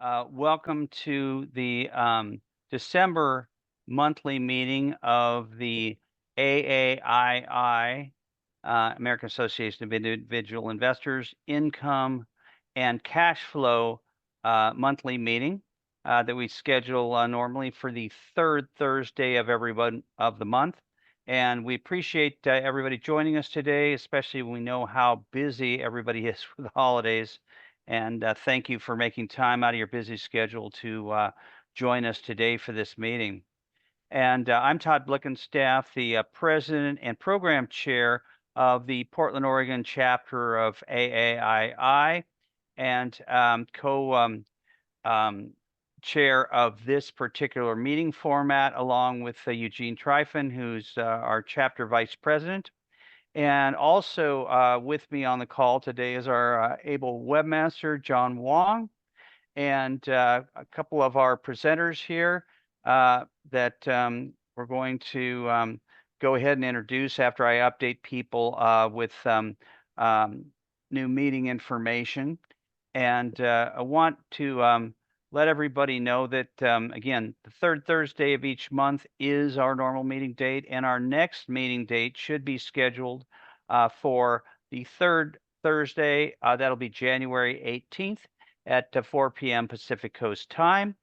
Welcome to the December monthly meeting of the AAII, American Association of Individual Investors, Income and Cash Flow monthly meeting that we schedule normally for the third Thursday of every of the month. And we appreciate everybody joining us today, especially when we know how busy everybody is for the holidays. And thank you for making time out of your busy schedule to join us today for this meeting. And I'm Todd Blickenstaff, the president and program chair of the Portland, Oregon chapter of AAII and chair of this particular meeting format, along with Eugene Tryfon, who's our chapter vice president. And also with me on the call today is our able webmaster, John Wong, and a couple of our presenters here that we're going to go ahead and introduce after I update people with new meeting information. And I want to let everybody know that, again, the third Thursday of each month is our normal meeting date, and our next meeting date should be scheduled for the third Thursday. That'll be January 18th at 4 p.m. Pacific Coast time.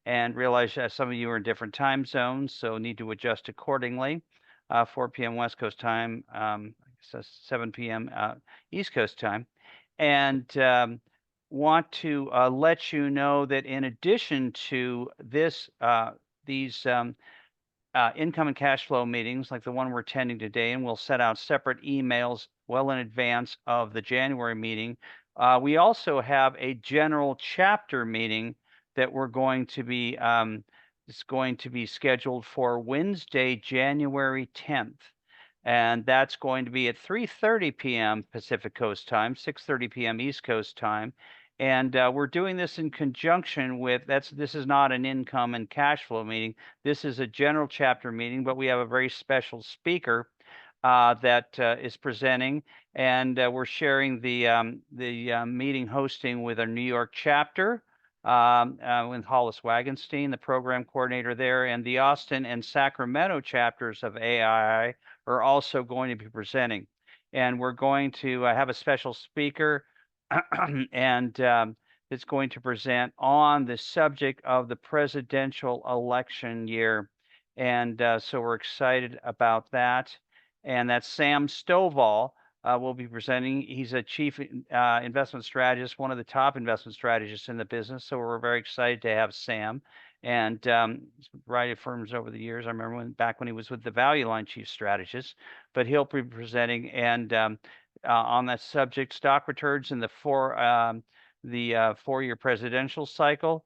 And realize some of you are in different time zones, so need to adjust accordingly. 4 p.m. West Coast time, so 7 p.m. East Coast time. And want to let you know that in addition to this, these income and cash flow meetings like the one we're attending today, and we'll set out separate emails well in advance of the January meeting. We also have a general chapter meeting that we're going to be it's going to be scheduled for Wednesday, January 10th. And that's going to be at 3:30 p.m. Pacific Coast time, 6:30 p.m. East Coast time. And we're doing this in conjunction with this is not an income and cash flow meeting. This is a general chapter meeting, but we have a very special speaker that is presenting, and we're sharing the meeting hosting with our New York chapter with Hollis Wagenstein, the program coordinator there, and the Austin and Sacramento chapters of AII are also going to be presenting. And we're going to have a special speaker and it's going to present on the subject of the presidential election year. And so we're excited about that. And that's Sam Stovall will be presenting. He's a chief investment strategist, one of the top investment strategists in the business. So we're very excited to have Sam. And he's with a variety of firms over the years. I remember back when he was with the Value Line chief strategist, but he'll be presenting and on that subject, stock returns in the four-year presidential cycle,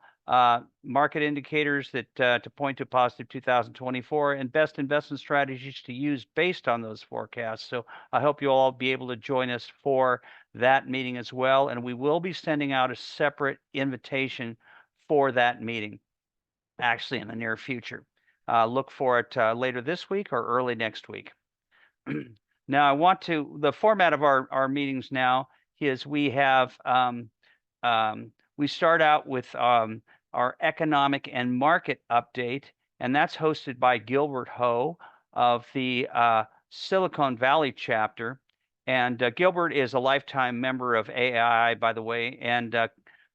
market indicators that to point to a positive 2024, and best investment strategies to use based on those forecasts. So I hope you'll all be able to join us for that meeting as well. And we will be sending out a separate invitation for that meeting, actually in the near future. Look for it later this week or early next week. Now, the format of our meetings now is we have, we start out with our economic and market update, and that's hosted by Gilbert Ho of the Silicon Valley chapter. And Gilbert is a lifetime member of AAI, by the way, and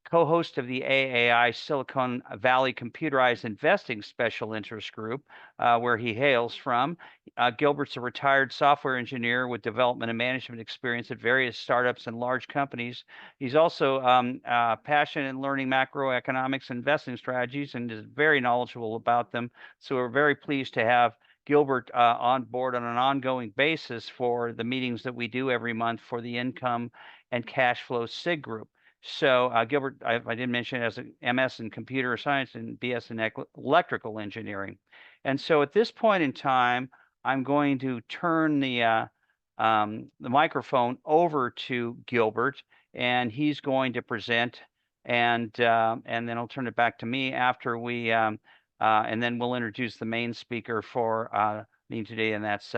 co-host of the AAI Silicon Valley Computerized Investing Special Interest Group, where he hails from. Gilbert's a retired software engineer with development and management experience at various startups and large companies. He's also passionate in learning macroeconomics and investing strategies and is very knowledgeable about them. So we're very pleased to have Gilbert on board on an ongoing basis for the meetings that we do every month for the Income and Cash Flow SIG group. So Gilbert, I did mention, has an MS in computer science and BS in electrical engineering. And so at this point in time, I'm going to turn the microphone over to Gilbert, and he's going to present, and then I'll turn it back to me after we, and then we'll introduce the main speaker for me today, and that's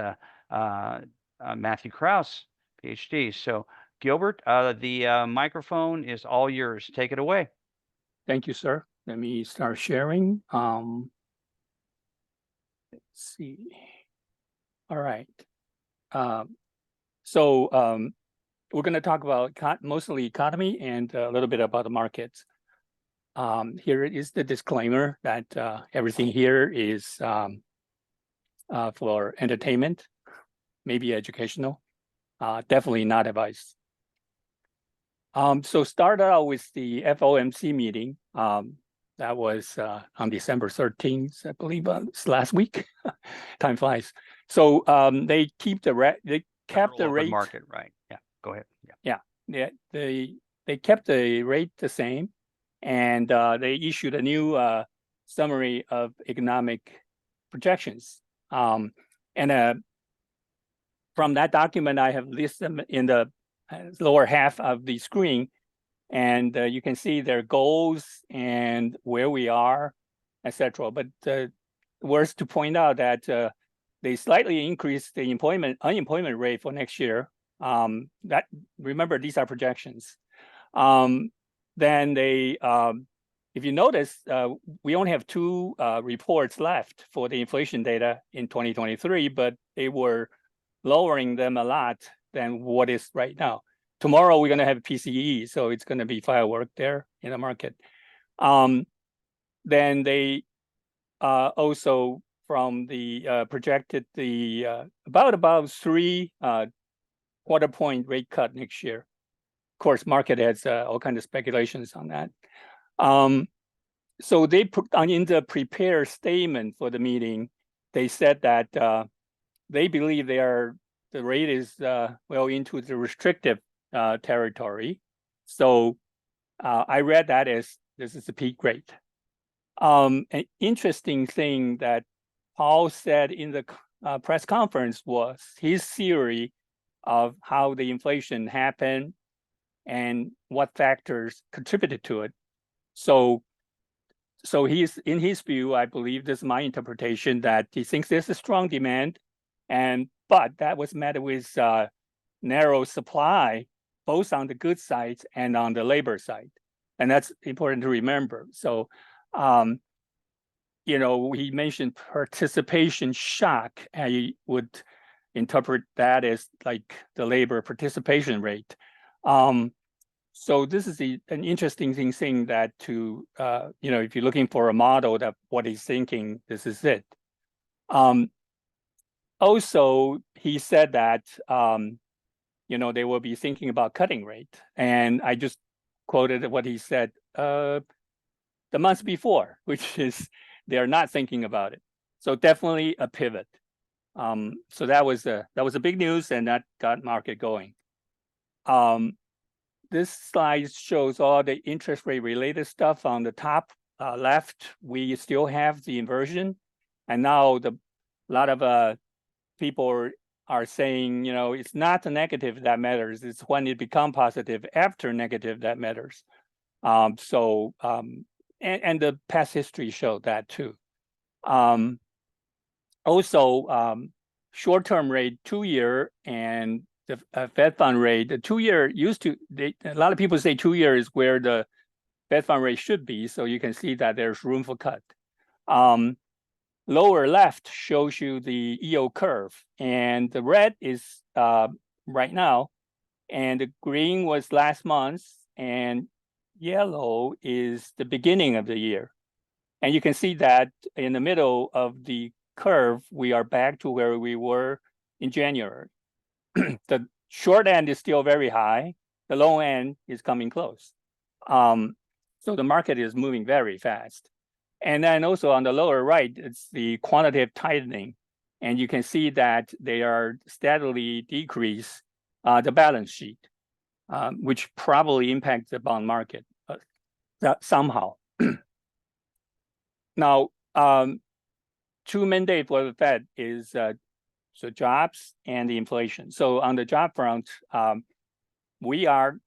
Matthew Crouse, PhD. So Gilbert, the microphone is all yours. Take it away. Thank you, sir. Let me start sharing. Let's see. All right. So we're going to talk about mostly economy and a little bit about the markets. Here is the disclaimer that everything here is for entertainment, maybe educational, definitely not advice. So start out with the FOMC meeting. That was on December 13th, I believe, last week. Time flies. So they kept the rate market, right? Yeah, go ahead. Yeah, they kept the rate the same, and they issued a new summary of economic projections. And from that document, I have listed them in the lower half of the screen, and you can see their goals and where we are, etc. But worth to point out that they slightly increased the unemployment rate for next year. That remember, these are projections. Then they, if you notice, we only have two reports left for the inflation data in 2023, but they were lowering them a lot than what is right now. Tomorrow we're going to have PCE, so it's going to be firework there in the market. Then they also from the projected the about 3 quarter point rate cut next year. Of course, market has all kinds of speculations on that. So they put in the prepared statement for the meeting, they said that they believe the rate is well into the restrictive territory. So I read that as this is the peak rate. An interesting thing that Paul said in the press conference was his theory of how the inflation happened and what factors contributed to it. So he's, in his view, I believe this is my interpretation, that he thinks there's a strong demand, but that was met with narrow supply, both on the goods side and on the labor side. And that's important to remember. So, you know, he mentioned participation shock. I would interpret that as like the labor participation rate. So this is an interesting thing that you know, if you're looking for a model that what he's thinking, this is it. Also, he said that, you know, they will be thinking about cutting rate. And I just quoted what he said the month before, which is they're not thinking about it. So definitely a pivot. So that was a big news, and that got market going. This slide shows all the interest rate related stuff. On the top left, we still have the inversion, and now a lot of people are saying, you know, it's not the negative that matters. It's when it becomes positive after negative that matters. And the past history showed that too. Also, short-term rate 2-year and the Fed fund rate, the 2-year used to, a lot of people say 2 years is where the Fed fund rate should be. So you can see that there's room for cut. Lower left shows you the yield curve, and the red is right now, and the green was last month, and yellow is the beginning of the year. And you can see that in the middle of the curve, we are back to where we were in January. The short end is still very high. The long end is coming close. So the market is moving very fast. And then also on the lower right, it's the quantitative tightening. And you can see that they are steadily decrease the balance sheet, which probably impacts the bond market somehow. Now, two mandate for the Fed is so jobs and the inflation. So on the job front, we are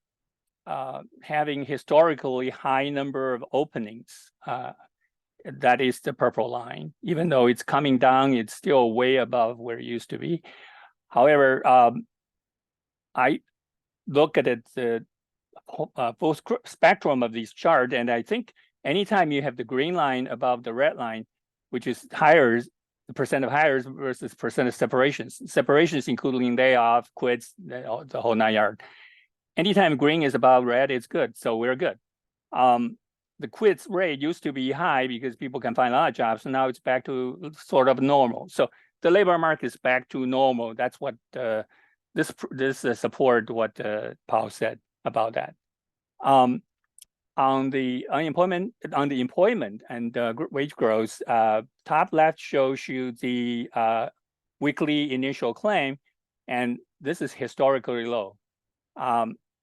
having historically high number of openings. That is the purple line. Even though it's coming down, it's still way above where it used to be. However, I look at it, the full spectrum of these charts, and I think anytime you have the green line above the red line, which is hires, the percent of hires versus percent of separations including layoff, quits, the whole 9 yards. Anytime green is above red, it's good. So we're good. The quits rate used to be high because people can find a lot of jobs. So now it's back to sort of normal. So the labor market is back to normal. That's what this support what Paul said about that. On the employment and wage growth, top left shows you the weekly initial claim, and this is historically low.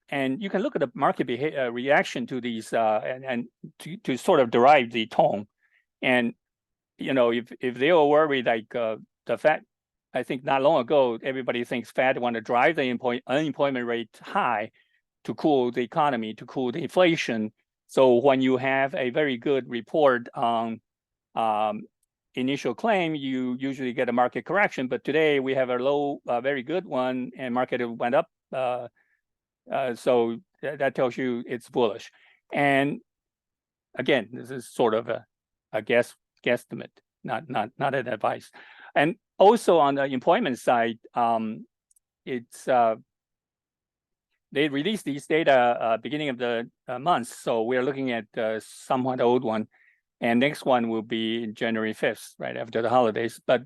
And you can look at the market reaction to these and to sort of derive the tone. And if they were worried like the Fed, I think not long ago everybody thinks Fed want to drive the unemployment rate high to cool the economy, to cool the inflation. So when you have a very good report on initial claim, you usually get a market correction. But today we have a low, very good one, and market went up. So that tells you it's bullish. And again, this is sort of a guesstimate, not an advice. And also on the employment side, it's they released these data beginning of the month, so we're looking at somewhat old one, and next one will be January 5th, right after the holidays. But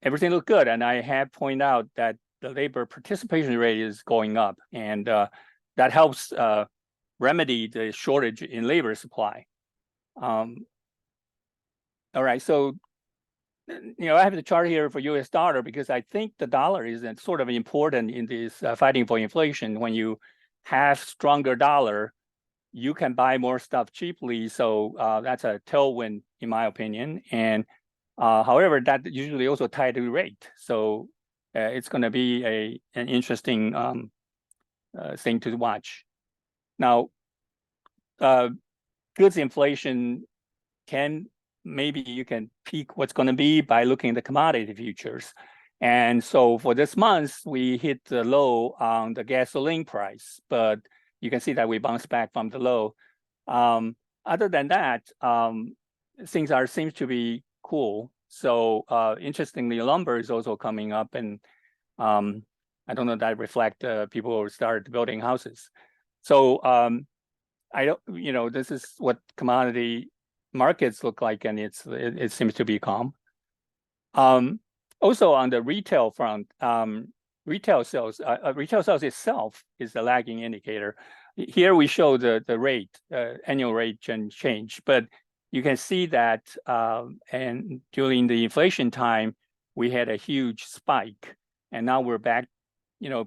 everything looked good, and I have pointed out that the labor participation rate is going up, and that helps remedy the shortage in labor supply. All right, so I have the chart here for U.S. dollar because I think the dollar is sort of important in this fighting for inflation. When you have stronger dollar, you can buy more stuff cheaply. So that's a tailwind, in my opinion. And however, that usually also tied to rate. So it's going to be an interesting thing to watch. Now, goods inflation maybe you can peek what's going to be by looking at the commodity futures. And so for this month, we hit the low on the gasoline price, but you can see that we bounced back from the low. Other than that, things seems to be cool. So interestingly, lumber is also coming up, and I don't know if that reflect people who start building houses. So I don't, this is what commodity markets look like, and it seems to be calm. Also on the retail front, retail sales itself is the lagging indicator. Here we show the rate, annual rate change, but you can see that and during the inflation time, we had a huge spike, and now we're back,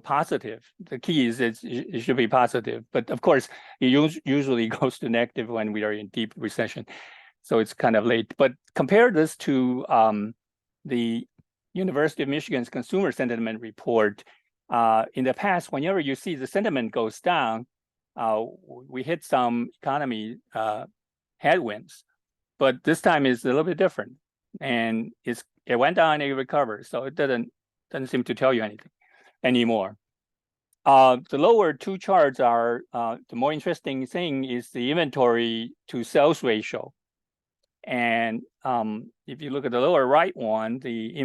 positive. The key is it should be positive, but of course, it usually goes to negative when we are in deep recession. So it's kind of late. But compare this to the University of Michigan's Consumer Sentiment Report. In the past, whenever you see the sentiment goes down, we hit some economy headwinds. But this time is a little bit different, and it went down and it recovered. So it doesn't seem to tell you anything anymore. The lower two charts are the more interesting thing is the inventory to sales ratio. And if you look at the lower right one, the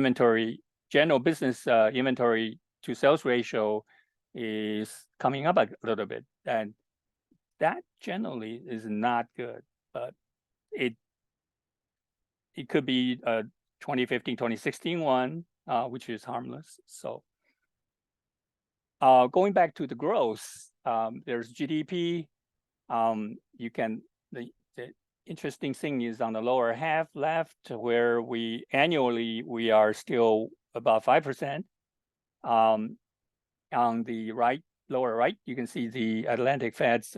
general business inventory to sales ratio is coming up a little bit. And that generally is not good, but it could be a 2015, 2016 one, which is harmless. So going back to the growth, there's GDP. The interesting thing is on the lower half left, where annually we are still about 5%. On the lower right, you can see the Atlantic Fed's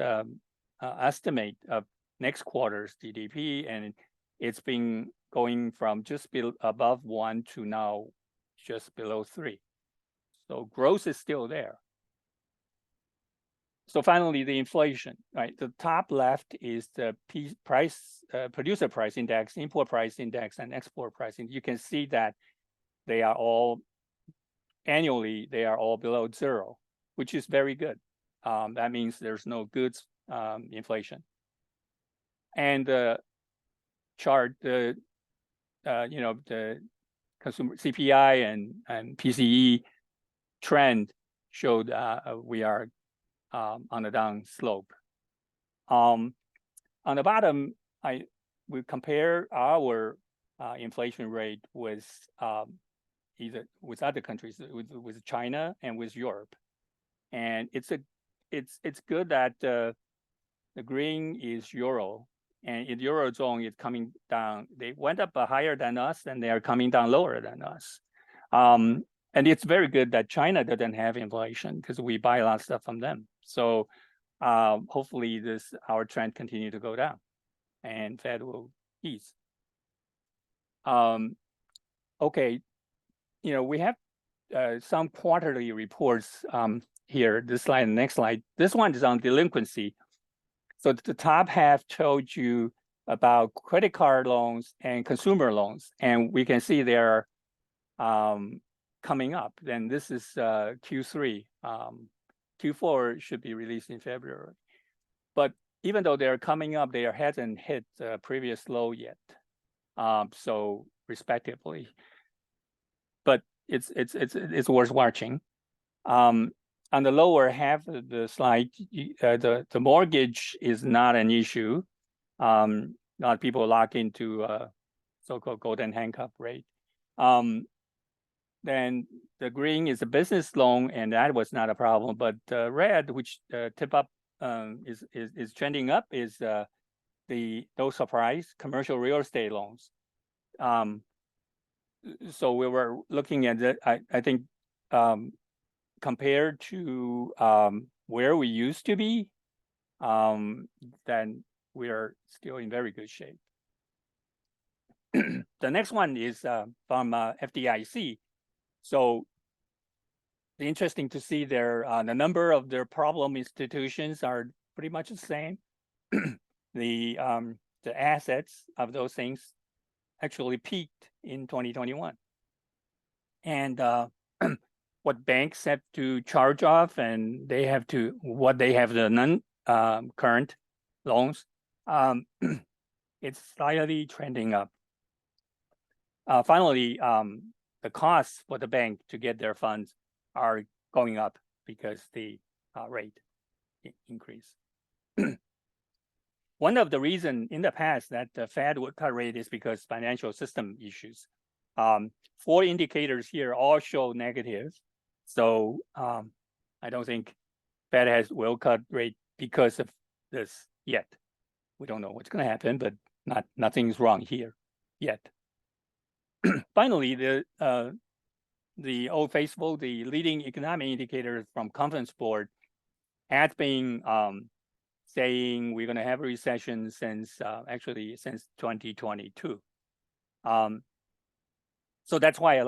estimate of next quarter's GDP, and it's been going from just above 1 to now just below 3. So growth is still there. So finally, the inflation, right? The top left is the producer price index, import price index, and export price index. You can see that they are all annually, they are all below 0, which is very good. That means there's no goods inflation. and the chart, the the consumer CPI and PCE trend showed we are on the down slope. On the bottom, we compare our inflation rate with either with other countries, with China and with Europe, and it's good that the green is euro, and in eurozone it's coming down. They went up higher than us, and they are coming down lower than us. And it's very good that China doesn't have inflation because we buy a lot of stuff from them. So hopefully our trend continue to go down, and Fed will ease. Okay, we have some quarterly reports here. This slide and the next slide. This one is on delinquency. So the top half told you about credit card loans and consumer loans, and we can see they're coming up. Then this is Q3. Q4 should be released in February. But even though they're coming up, they hasn't hit the previous low yet. So respectively, but it's worth watching. On the lower half of the slide, the mortgage is not an issue. A lot of people lock into so-called golden handcuff rate. Then the green is a business loan, and that was not a problem. But red, which tip up is trending up, is no surprise, commercial real estate loans. So we were looking at it. I think compared to where we used to be, then we are still in very good shape. The next one is from FDIC. So interesting to see the number of their problem institutions are pretty much the same. The assets of those things actually peaked in 2021. And what banks have to charge off, and what they have the non-current loans, it's slightly trending up. Finally, the costs for the bank to get their funds are going up because the rate increase. One of the reasons in the past that the Fed would cut rate is because financial system issues. 4 indicators here all show negative. So I don't think Fed will cut rate because of this yet. We don't know what's going to happen, but nothing's wrong here yet. Finally, the old faithful, the leading economic indicators from Conference Board has been saying we're going to have a recession since 2022. So that's why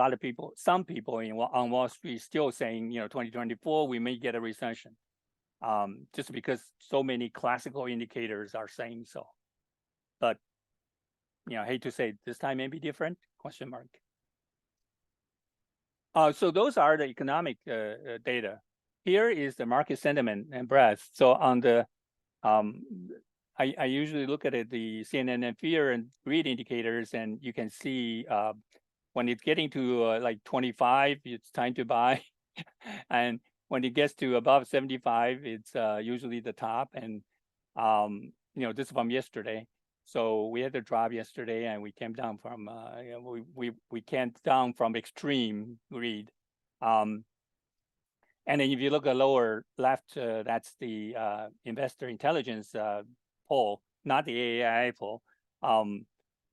some people on Wall Street still saying, 2024 we may get a recession, just because so many classical indicators are saying so. But I hate to say this time may be different? ? So those are the economic data. Here is the market sentiment and breadth. So on the I usually look at it, the CNN and fear and greed indicators, and you can see when it's getting to like 25, it's time to buy. And when it gets to above 75, it's usually the top. And this is from yesterday. So we had to drop yesterday, and we came down from we came down from extreme greed. And then if you look at lower left, that's the investor intelligence poll, not the AAI poll.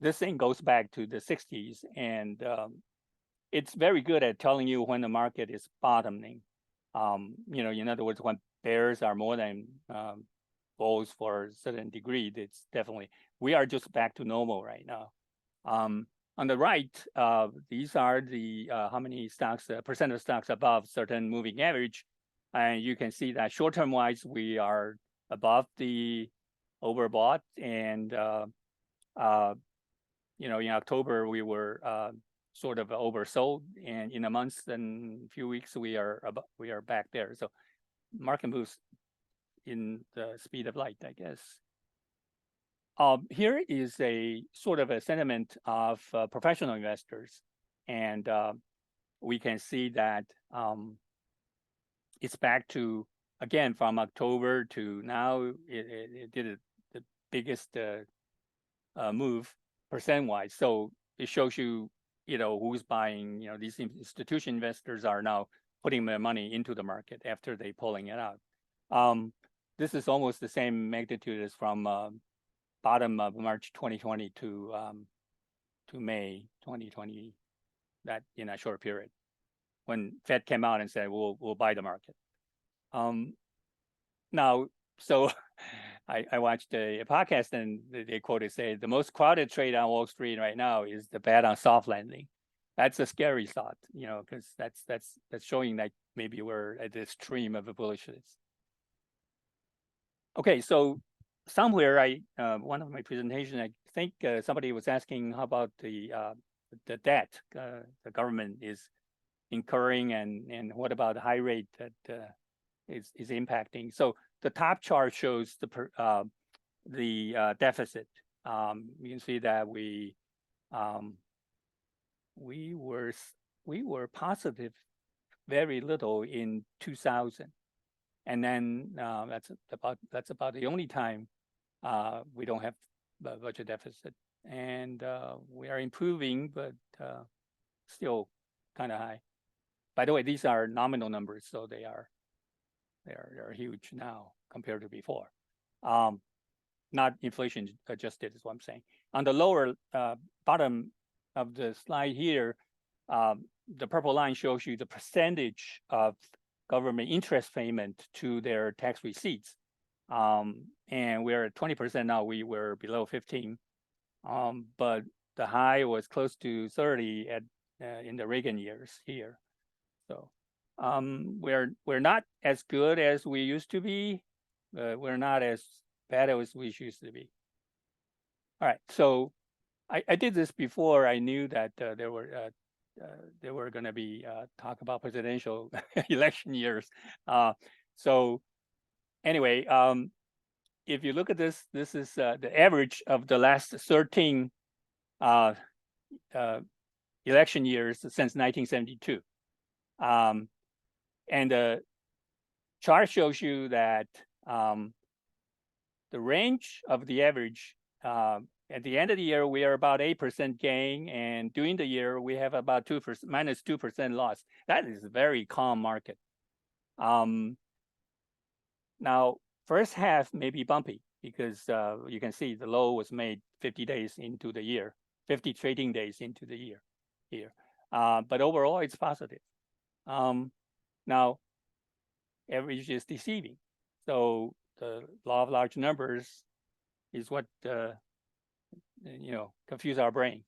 This thing goes back to the 60s, and it's very good at telling you when the market is bottoming. In other words, when bears are more than bulls for a certain degree, it's definitely, we are just back to normal right now. On the right, these are the how many stocks, percent of stocks above certain moving average. And you can see that short-term wise, we are above the overbought. And, in October, we were sort of oversold. And in a month and a few weeks, we are back there. So market moves in the speed of light, I guess. Here is a sort of a sentiment of professional investors, and we can see that it's back to, again, from October to now. It did the biggest move percent-wise. So it shows you, who's buying. These institution investors are now putting their money into the market after they pulling it out. This is almost the same magnitude as from bottom of March 2020 to May 2020, that in a short period, when Fed came out and said we'll buy the market. Now, so I watched a podcast, and they quoted say the most crowded trade on Wall Street right now is the bet on soft landing. That's a scary thought, because that's showing that maybe we're at the extreme of a bullishness. Okay, so somewhere one of my presentation, I think somebody was asking how about the debt the government is incurring, and what about the high rate that is impacting. So the top chart shows the deficit. You can see that we were positive very little in 2000, and then that's about the only time we don't have a budget deficit, and we are improving, but still kind of high. By the way, these are nominal numbers, so they're huge now compared to before. Not inflation adjusted is what I'm saying. On the lower bottom of the slide here, the purple line shows you the percentage of government interest payment to their tax receipts. And we're at 20% now. We were below 15, but the high was close to 30 in the Reagan years here. So we're not as good as we used to be. We're not as bad as we used to be. All right, so I did this before. I knew that there were going to be talk about presidential election years. So anyway, if you look at this, this is the average of the last 13 election years since 1972. And the chart shows you that the range of the average, at the end of the year, we are about 8% gain, and during the year, we have about minus 2% loss. That is a very calm market. Now, first half may be bumpy because you can see the low was made 50 days into the year, 50 trading days into the year here. But overall, it's positive. Now, average is deceiving. So the law of large numbers is what confuse our brain.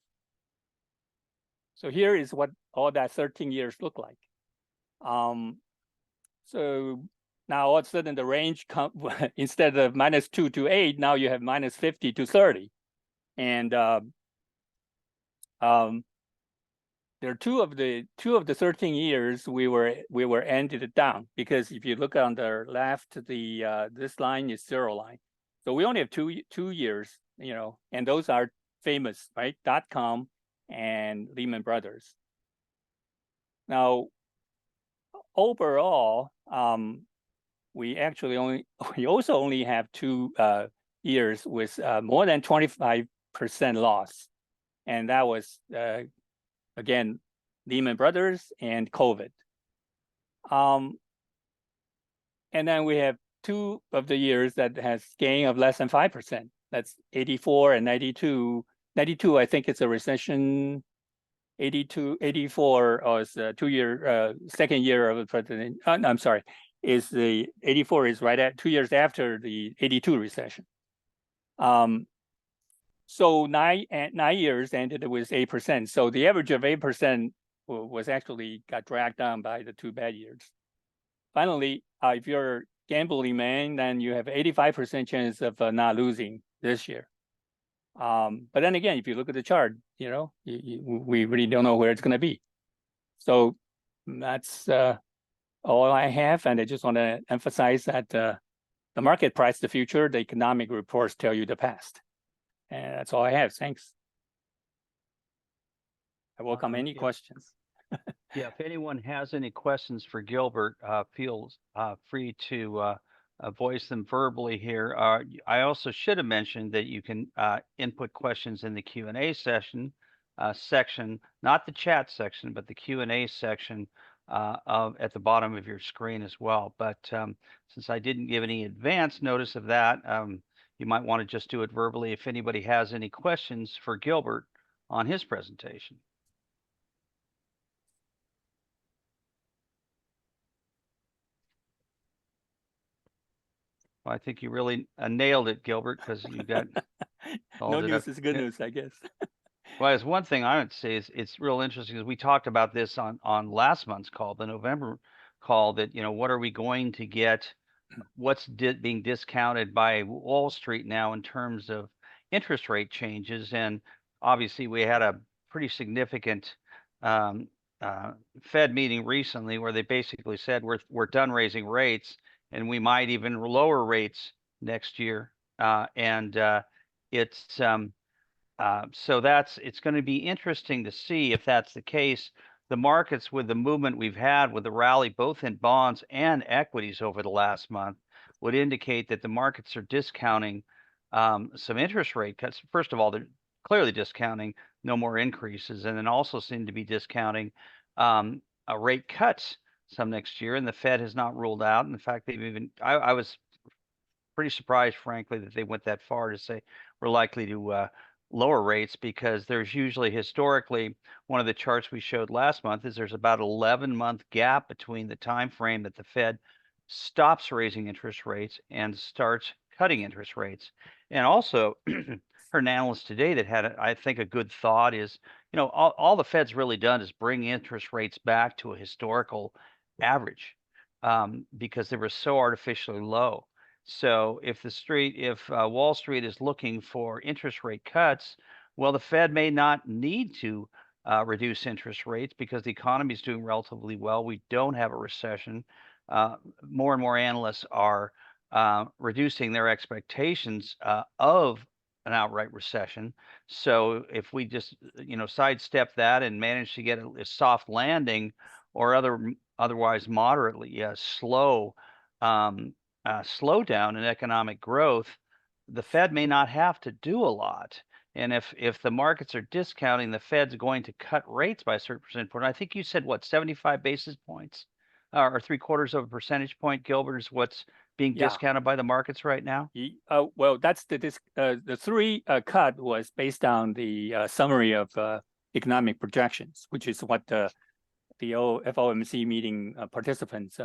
So here is what all that 13 years look like. So now all of a sudden the range instead of minus 2 to 8, now you have minus 50 to 30, and there are two of the 13 years we were ended down, because if you look on the left, this line is zero line. So we only have two years, and those are famous, right? .com and Lehman Brothers. Now, overall, we also only have 2 years with more than 25% loss, and that was again, Lehman Brothers and COVID. And then we have 2 of the years that has gain of less than 5%. That's 84 and 92. 92, I think it's a recession. 84 is a 2-year, second year of the president. I'm sorry, is the 84 is right at 2 years after the 82 recession. So 9 years ended with 8%. So the average of 8% was actually got dragged down by the 2 bad years. Finally, if you're a gambling man, then you have 85% chance of not losing this year. But then again, if you look at the chart, we really don't know where it's going to be. So that's all I have, and I just want to emphasize that the market price the future, the economic reports tell you the past. And that's all I have. Thanks. I welcome any questions. Yeah, if anyone has any questions for Gilbert, feel free to voice them verbally here. I also should have mentioned that you can input questions in the Q&A section, not the chat section, but the Q&A section at the bottom of your screen as well. But since I didn't give any advance notice of that, you might want to just do it verbally if anybody has any questions for Gilbert on his presentation. Well, I think you really nailed it, Gilbert, because you got No followed it up. news is good news, I guess. Well, there's one thing I would say is it's real interesting because we talked about this on last month's call, the November call, that what are we going to get? What's being discounted by Wall Street now in terms of interest rate changes? And obviously, we had a pretty significant um, Fed meeting recently where they basically said we're done raising rates and we might even lower rates next year. It's so it's going to be interesting to see if that's the case. The markets, with the movement we've had with the rally both in bonds and equities over the last month, would indicate that the markets are discounting some interest rate cuts. First of all, they're clearly discounting no more increases, and then also seem to be discounting rate cuts some next year. And the Fed has not ruled out. In fact, I was pretty surprised, frankly, that they went that far to say we're likely to lower rates, because there's usually historically, one of the charts we showed last month is there's about 11-month gap between the time frame that the Fed stops raising interest rates and starts cutting interest rates. And also, heard an analyst today that had, I think, a good thought is, all the Fed's really done is bring interest rates back to a historical average, because they were so artificially low. So if Wall Street is looking for interest rate cuts, well, the Fed may not need to reduce interest rates because the economy is doing relatively well. We don't have a recession. More and more analysts are reducing their expectations of an outright recession. So if we just sidestep that and manage to get a soft landing, or otherwise moderately slow slowdown in economic growth, the Fed may not have to do a lot. And if the markets are discounting, the Fed's going to cut rates by a certain percentage point. I think you said what, 75 basis points, or 3/4 of a percentage point, Gilbert, is what's being Yeah. discounted by the markets right now. Well, that's the three cut was based on the summary of economic projections, which is what the FOMC meeting participants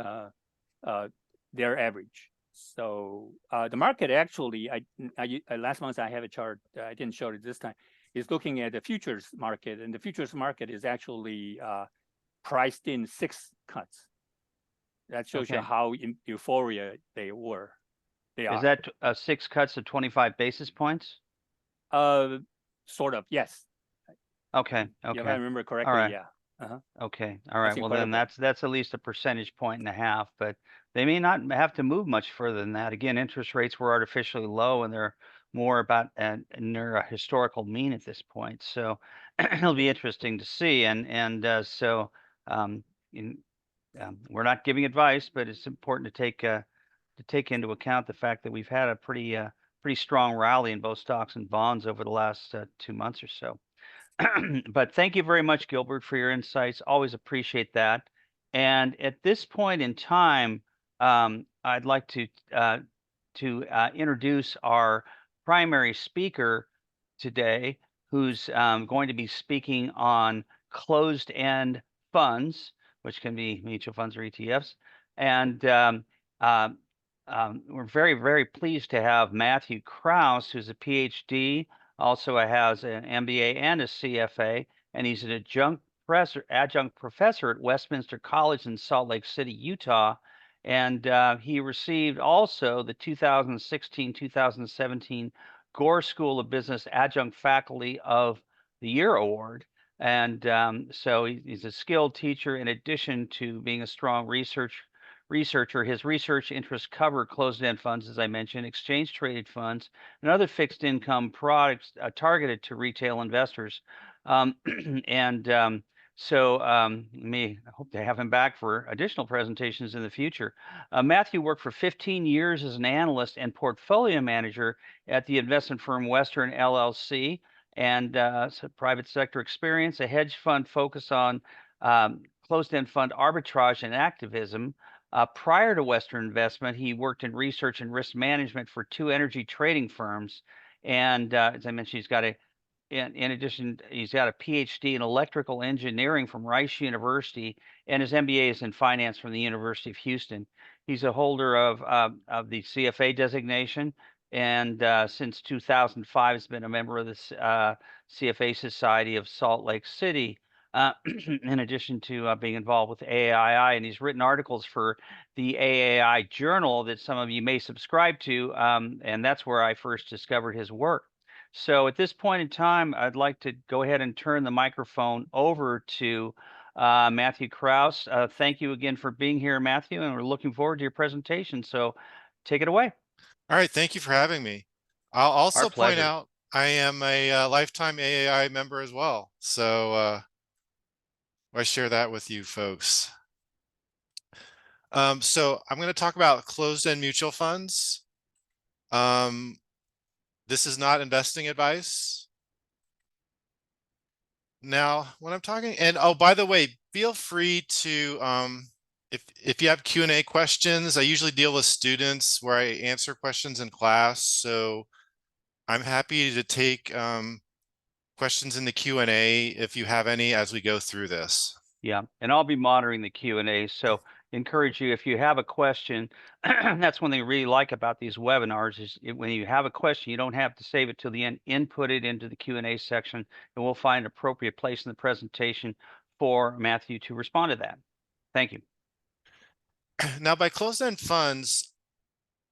their average. So the market actually, last month I have a chart, I didn't show it this time, is looking at the futures market, and the futures market is actually priced in 6 cuts. That shows you how in euphoria they are. Is that 6 cuts of 25 basis points? Sort of, yes. Okay. If I remember correctly, all right. yeah. Okay. All right. Well, then that's at least a percentage point and a half, but they may not have to move much further than that. Again, interest rates were artificially low, and they're more about near a historical mean at this point. So it'll be interesting to see. So we're not giving advice, but it's important to take into account the fact that we've had a pretty strong rally in both stocks and bonds over the last 2 months or so. But thank you very much, Gilbert, for your insights. Always appreciate that. And at this point in time, I'd like to introduce our primary speaker today, who's going to be speaking on closed-end funds, which can be mutual funds or ETFs. And we're very, very pleased to have Matthew Crouse, who's a PhD. Also has an MBA and a CFA, and he's an adjunct professor at Westminster College in Salt Lake City, Utah. And he received also the 2016-2017 Gore School of Business Adjunct Faculty of the Year Award. And so he's a skilled teacher, in addition to being a strong researcher researcher. His research interests cover closed-end funds, as I mentioned, exchange-traded funds, and other fixed income products targeted to retail investors. Um, and I hope to have him back for additional presentations in the future. Matthew worked for 15 years as an analyst and portfolio manager at the investment firm Western LLC, and private sector experience, a hedge fund focused on closed-end fund arbitrage and activism. Prior to Western Investment, he worked in research and risk management for two energy trading firms. And as I mentioned, in addition, he's got a PhD in electrical engineering from Rice University, and his MBA is in finance from the University of Houston. He's a holder of the CFA designation, and since 2005 has been a member of the CFA Society of Salt Lake City. In addition to being involved with AAII, and he's written articles for the AAI Journal that some of you may subscribe to, and that's where I first discovered his work. So at this point in time, I'd like to go ahead and turn the microphone over to Matthew Crouse. Thank you again for being here, Matthew, and we're looking forward to your presentation. So take it away. All right, thank you for having me. I'll Our also point pleasure. out I am a lifetime AAI member as well. So I share that with you folks. So I'm going to talk about closed-end mutual funds. This is not investing advice. Now, when I'm talking, and oh, by the way, feel free to, if you have Q&A questions, I usually deal with students where I answer questions in class. So I'm happy to take questions in the Q&A if you have any as we go through this. Yeah, and I'll be monitoring the Q&A. So encourage you, if you have a question, that's one thing I really like about these webinars is when you have a question, you don't have to save it till the end, input it into the Q&A section, and we'll find an appropriate place in the presentation for Matthew to respond to that. Thank you. Now, by closed-end funds,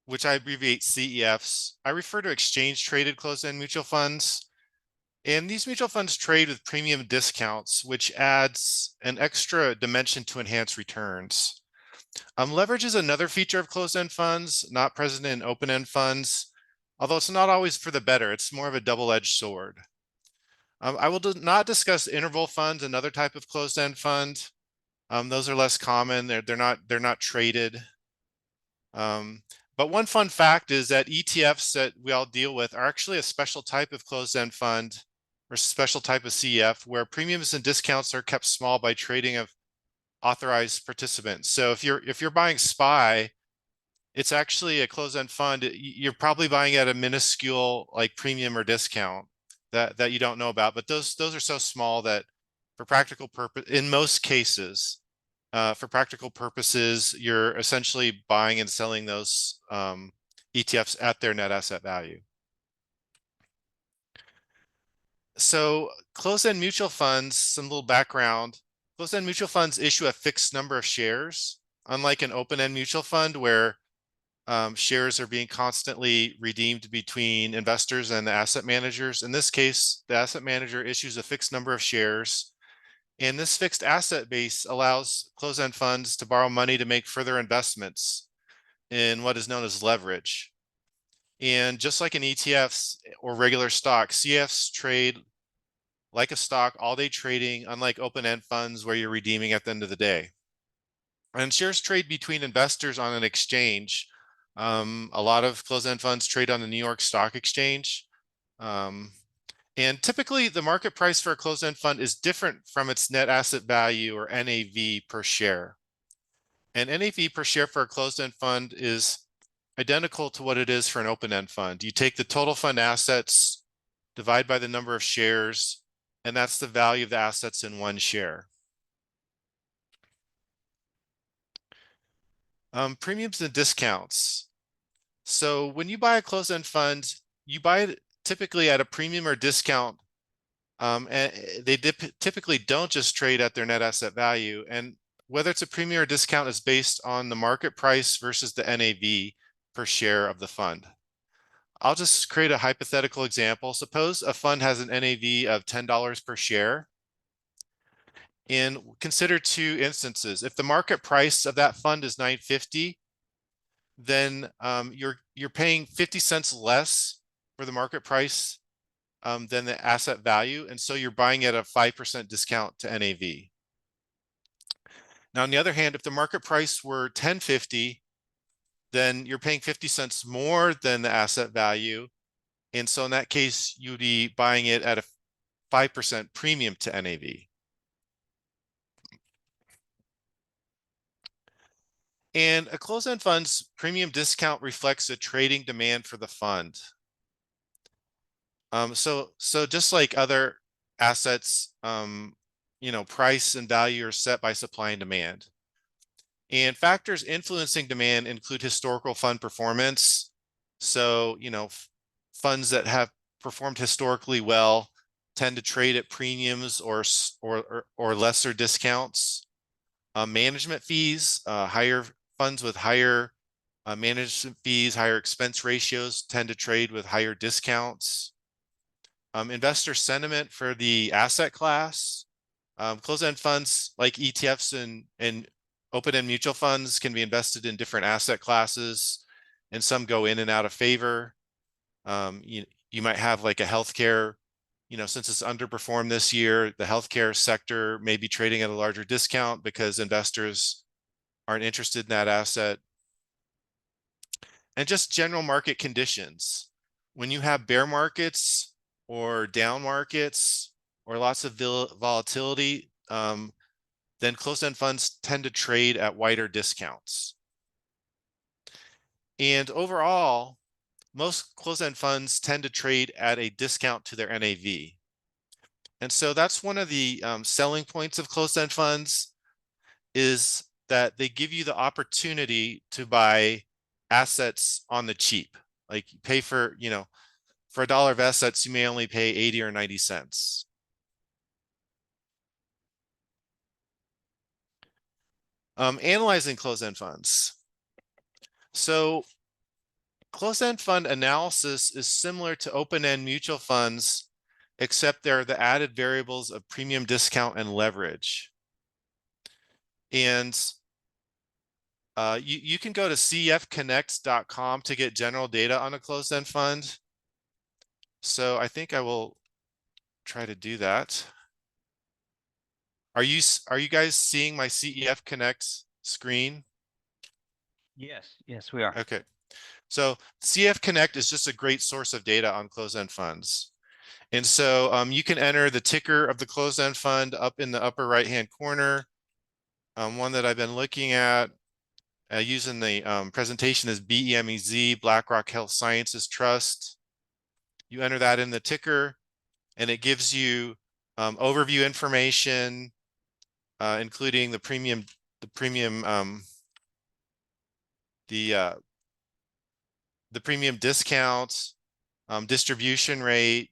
which I abbreviate CEFs, I refer to exchange-traded closed-end mutual funds. And these mutual funds trade with premium discounts, which adds an extra dimension to enhance returns. Leverage is another feature of closed-end funds, not present in open-end funds, although it's not always for the better. It's more of a double-edged sword. I will not discuss interval funds, another type of closed-end fund. Those are less common. They're not traded. But one fun fact is that ETFs that we all deal with are actually a special type of closed-end fund or special type of CEF where premiums and discounts are kept small by trading of authorized participants. So if you're buying SPY, it's actually a closed-end fund. You're probably buying at a minuscule like premium or discount that you don't know about. But those are so small that for practical purpose, in most cases, for practical purposes, you're essentially buying and selling those ETFs at their net asset value. So closed-end mutual funds, some little background. Closed-end mutual funds issue a fixed number of shares, unlike an open-end mutual fund where shares are being constantly redeemed between investors and the asset managers. In this case, the asset manager issues a fixed number of shares. And this fixed asset base allows closed-end funds to borrow money to make further investments in what is known as leverage. And just like in ETFs or regular stocks, CFs trade like a stock, all-day trading, unlike open-end funds where you're redeeming at the end of the day. And shares trade between investors on an exchange. A lot of closed-end funds trade on the New York Stock Exchange. And typically the market price for a closed-end fund is different from its net asset value or NAV per share. And NAV per share for a closed-end fund is identical to what it is for an open-end fund. You take the total fund assets, divide by the number of shares, and that's the value of the assets in one share. Premiums and discounts. So when you buy a closed-end fund, you buy it typically at a premium or discount. And they typically don't just trade at their net asset value. And whether it's a premium or discount is based on the market price versus the NAV per share of the fund. I'll just create a hypothetical example. Suppose a fund has an NAV of $10 per share. And consider two instances. If the market price of that fund is $9.50, then you're paying 50 cents less for the market price than the asset value, and so you're buying at a 5% discount to NAV. Now, on the other hand, if the market price were $10.50, then you're paying 50 cents more than the asset value, and so in that case, you'd be buying it at a 5% premium to NAV. And a closed-end fund's premium discount reflects a trading demand for the fund. So just like other assets, price and value are set by supply and demand. And factors influencing demand include historical fund performance. So, funds that have performed historically well tend to trade at premiums or lesser discounts. Management fees, higher funds with higher management fees, higher expense ratios tend to trade with higher discounts. Investor sentiment for the asset class. Closed-end funds like ETFs and open-end mutual funds can be invested in different asset classes, and some go in and out of favor. You might have like a healthcare, since it's underperformed this year, the healthcare sector may be trading at a larger discount because investors aren't interested in that asset. And just general market conditions. When you have bear markets or down markets or lots of volatility, then closed-end funds tend to trade at wider discounts. And overall, most closed-end funds tend to trade at a discount to their NAV. And so that's one of the selling points of closed-end funds, is that they give you the opportunity to buy assets on the cheap. Like you pay for, for $1 of assets, you may only pay 80 or 90 cents. Analyzing closed-end funds. So closed-end fund analysis is similar to open-end mutual funds, except there are the added variables of premium discount and leverage. And you can go to cfconnect.com to get general data on a closed-end fund. So I think I will try to do that. Are you guys seeing my CEF Connect screen? Yes, we are. Okay. So CF Connect is just a great source of data on closed-end funds. And so you can enter the ticker of the closed-end fund up in the upper right-hand corner. One that I've been looking at using the presentation is BEMEZ, BlackRock Health Sciences Trust. You enter that in the ticker, and it gives you overview information, including the premium discount, distribution rate,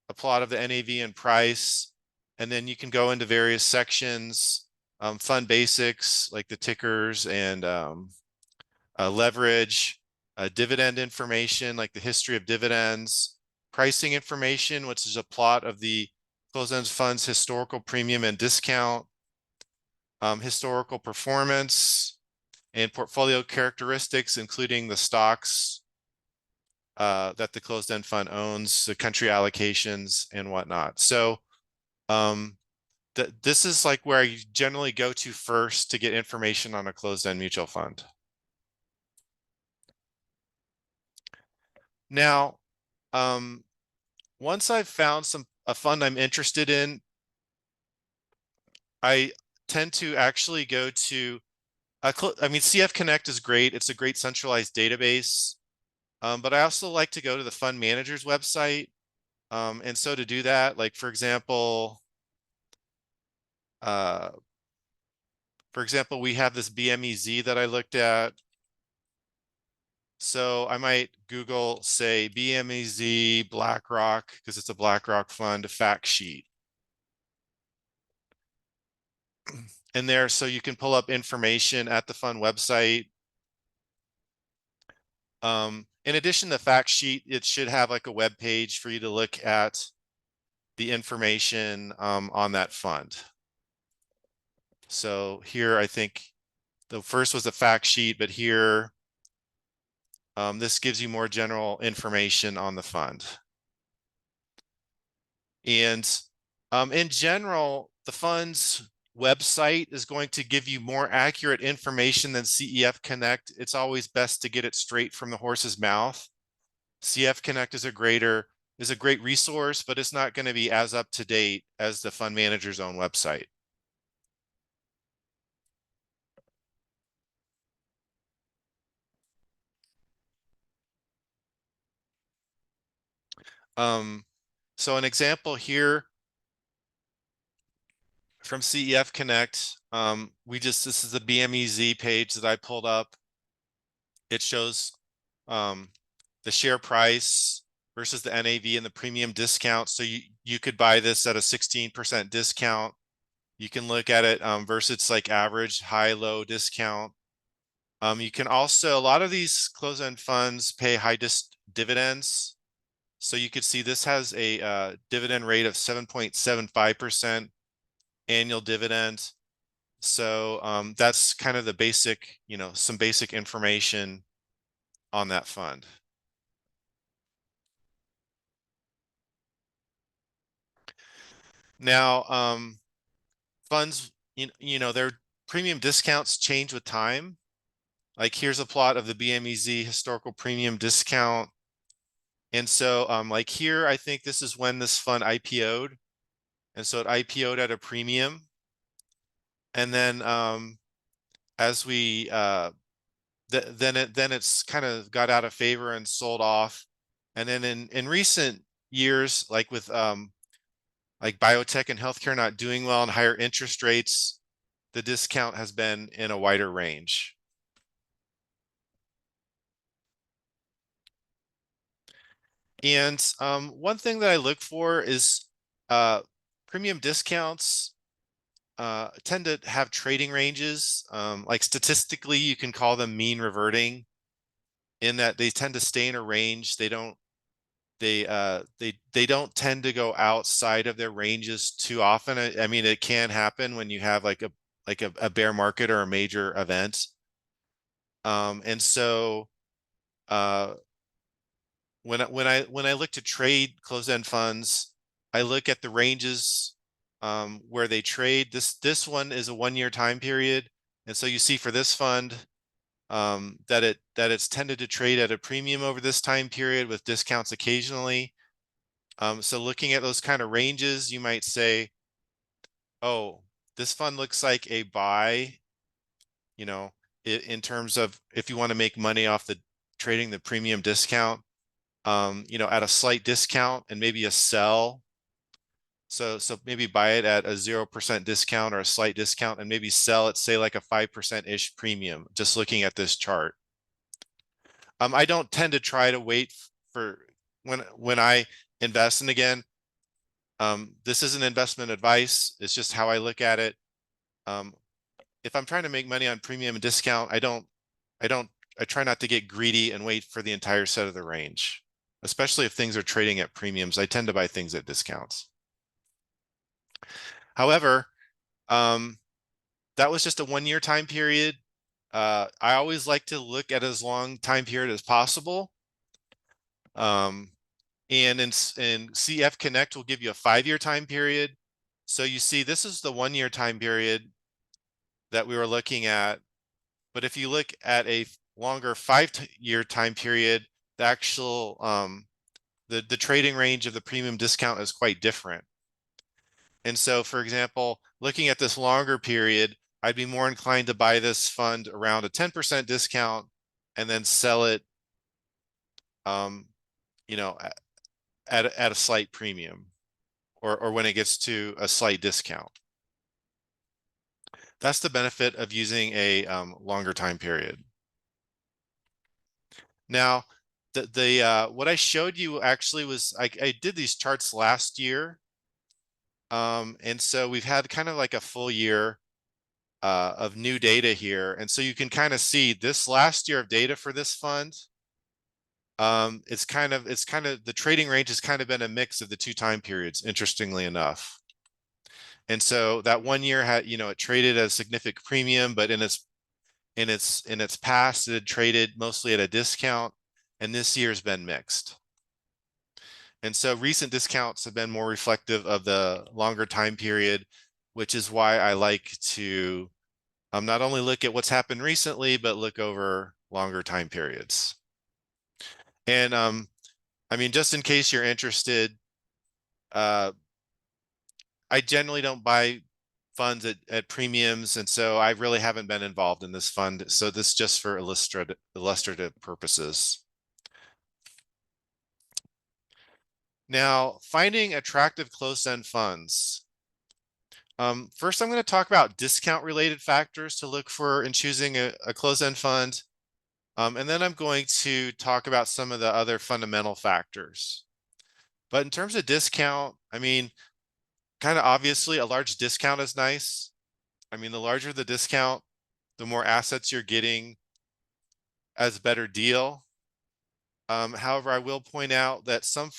a plot of the NAV and price, and then you can go into various sections, fund basics like the tickers and leverage, dividend information like the history of dividends, pricing information, which is a plot of the closed-end fund's historical premium and discount, historical performance, and portfolio characteristics, including the stocks that the closed-end fund owns, the country allocations, and whatnot. So this is like where I generally go to first to get information on a closed-end mutual fund. Now, once I've found a fund I'm interested in, I tend to actually go to, CF Connect is great. It's a great centralized database. But I also like to go to the fund manager's website. And so to do that, like for example, we have this BMEZ that I looked at. So I might Google, say, BMEZ BlackRock, because it's a BlackRock fund, fact sheet. And there, so you can pull up information at the fund website. In addition to the fact sheet, it should have like a web page for you to look at the information on that fund. So here, I think the first was a fact sheet, but here, this gives you more general information on the fund. And in general, the fund's website is going to give you more accurate information than CEF Connect. It's always best to get it straight from the horse's mouth. CF Connect is a great resource, but it's not going to be as up to date as the fund manager's own website. So an example here from CEF Connect, this is the BMEZ page that I pulled up. It shows the share price versus the NAV and the premium discount. So you could buy this at a 16% discount. You can look at it versus like average, high, low discount. You can also, a lot of these closed-end funds pay high dividends. So you could see this has a dividend rate of 7.75% annual dividend. So that's kind of the basic, some basic information on that fund. Now, funds, their premium discounts change with time. Like here's a plot of the BMEZ historical premium discount. And so like here, I think this is when this fund IPO'd. And so it IPO'd at a premium. And then as we then it's kind of got out of favor and sold off. And then in recent years, like with like biotech and healthcare not doing well and higher interest rates, the discount has been in a wider range. And one thing that I look for is premium discounts tend to have trading ranges. Like statistically, you can call them mean reverting, in that they tend to stay in a range. They don't tend to go outside of their ranges too often. I mean, it can happen when you have like a bear market or a major event. And so when I look to trade closed-end funds, I look at the ranges where they trade. This one is a 1-year time period, and so you see for this fund that it's tended to trade at a premium over this time period with discounts occasionally. So looking at those kind of ranges, you might say, oh, this fund looks like a buy, in terms of if you want to make money off the trading the premium discount, at a slight discount, and maybe a sell. So maybe buy it at a 0% discount or a slight discount, and maybe sell it, say like a 5%-ish premium, just looking at this chart. I don't tend to try to wait for when I invest. And again, this isn't investment advice. It's just how I look at it. If I'm trying to make money on premium and discount, I try not to get greedy and wait for the entire set of the range, especially if things are trading at premiums. I tend to buy things at discounts. However, that was just a 1-year time period. I always like to look at as long time period as possible. And in CF Connect will give you a 5-year time period. So you see, this is the 1-year time period that we were looking at. But if you look at a longer 5-year time period, the actual the trading range of the premium discount is quite different. And so, for example, looking at this longer period, I'd be more inclined to buy this fund around a 10% discount and then sell it, at a slight premium, or when it gets to a slight discount. That's the benefit of using a longer time period. Now, what I showed you actually was I did these charts last year. And so we've had kind of like a full year of new data here. And so you can kind of see this last year of data for this fund. It's kind of the trading range has kind of been a mix of the two time periods, interestingly enough. And so that 1 year had, it traded at a significant premium, but in its past, it had traded mostly at a discount, and this year's been mixed. And so recent discounts have been more reflective of the longer time period, which is why I like to not only look at what's happened recently, but look over longer time periods. And I mean, just in case you're interested, I generally don't buy funds at premiums, and so I really haven't been involved in this fund. So this is just for illustrative purposes. Now, finding attractive closed-end funds. First, I'm going to talk about discount-related factors to look for in choosing a closed-end fund. And then I'm going to talk about some of the other fundamental factors. But in terms of discount, I mean, kind of obviously a large discount is nice. I mean, the larger the discount, the more assets you're getting as a better deal. However, I will point out that some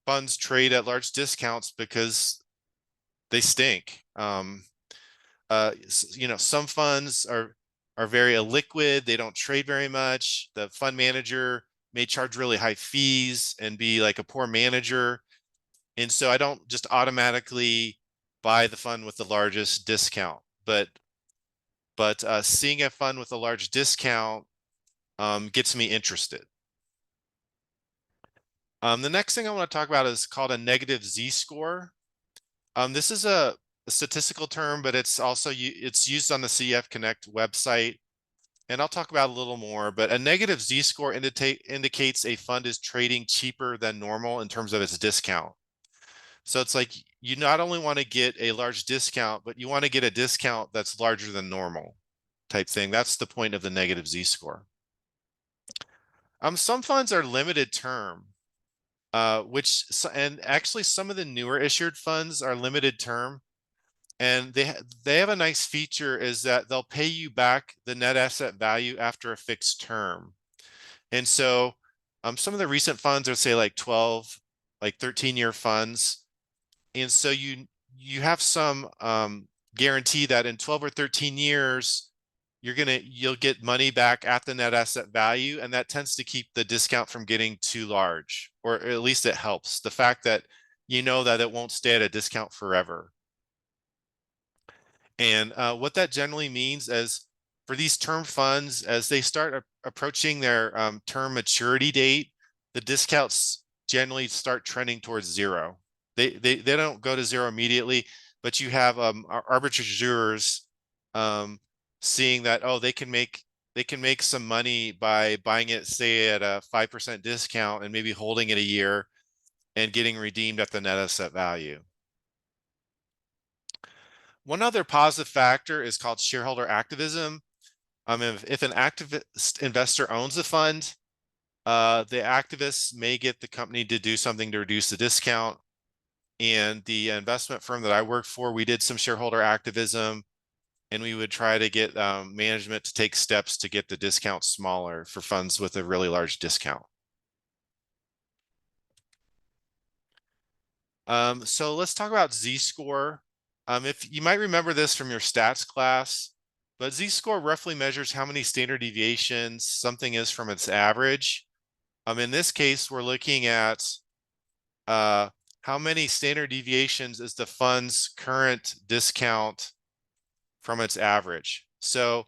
funds trade at large discounts because they stink. Some funds are very illiquid. They don't trade very much. The fund manager may charge really high fees and be like a poor manager. And so I don't just automatically buy the fund with the largest discount, but seeing a fund with a large discount gets me interested. The next thing I want to talk about is called a negative Z-score. This is a statistical term, but it's also it's used on the CF Connect website, and I'll talk about it a little more. But a negative Z-score indicates a fund is trading cheaper than normal in terms of its discount. So it's like you not only want to get a large discount, but you want to get a discount that's larger than normal type thing. That's the point of the negative Z-score. Some funds are limited term, and actually some of the newer issued funds are limited term. And they have a nice feature is that they'll pay you back the net asset value after a fixed term. And so some of the recent funds are say like 12, like 13-year funds. And so you have some guarantee that in 12 or 13 years, you'll get money back at the net asset value. And that tends to keep the discount from getting too large, or at least it helps. The fact that you know that it won't stay at a discount forever. And what that generally means is for these term funds, as they start approaching their term maturity date, the discounts generally start trending towards zero. They don't go to zero immediately, but you have arbitrageurs seeing that, oh, they can make some money by buying it, say, at a 5% discount and maybe holding it a year and getting redeemed at the net asset value. One other positive factor is called shareholder activism. If an activist investor owns a fund, the activists may get the company to do something to reduce the discount. And the investment firm that I work for, we did some shareholder activism, and we would try to get management to take steps to get the discount smaller for funds with a really large discount. So let's talk about Z-score. If you might remember this from your stats class, but Z-score roughly measures how many standard deviations something is from its average. In this case, we're looking at how many standard deviations is the fund's current discount from its average. So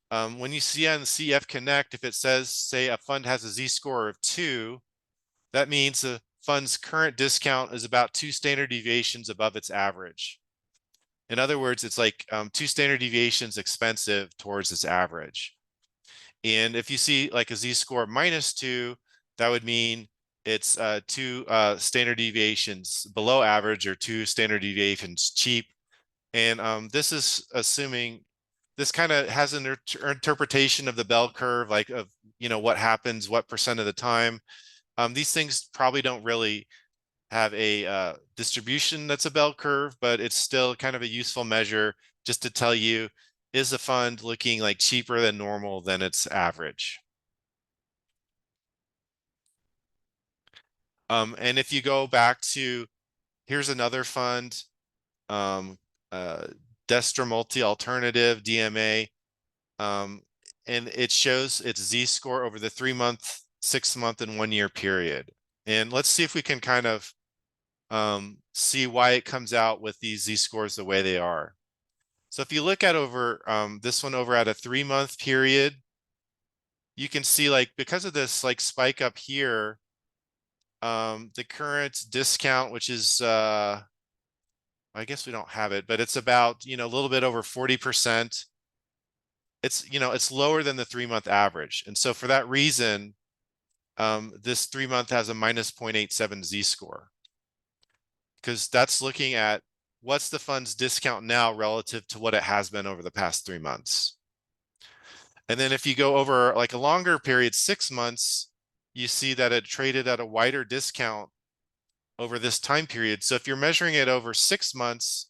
when you see on CF Connect, if it says, say, a fund has a Z-score of 2, that means the fund's current discount is about 2 standard deviations above its average. In other words, it's like 2 standard deviations expensive towards its average. And if you see like a Z-score -2, that would mean it's 2 standard deviations below average or 2 standard deviations cheap. And this is assuming this kind of has an interpretation of the bell curve, like of what happens, what percent of the time. These things probably don't really have a distribution that's a bell curve, but it's still kind of a useful measure just to tell you, is the fund looking like cheaper than normal than its average? And if you go back to, here's another fund, Destra multi-alternative, DMA. And it shows its z-score over the 3-month, 6-month, and 1-year period. And let's see if we can kind of see why it comes out with these z-scores the way they are. So if you look at over this one over at a 3-month period, you can see like because of this like spike up here, the current discount, which is I guess we don't have it, but it's about, a little bit over 40%. It's, it's lower than the 3-month average. And so for that reason, this 3-month has a minus 0.87 z-score, because that's looking at what's the fund's discount now relative to what it has been over the past 3 months. And then if you go over like a longer period, 6 months, you see that it traded at a wider discount over this time period. So if you're measuring it over 6 months,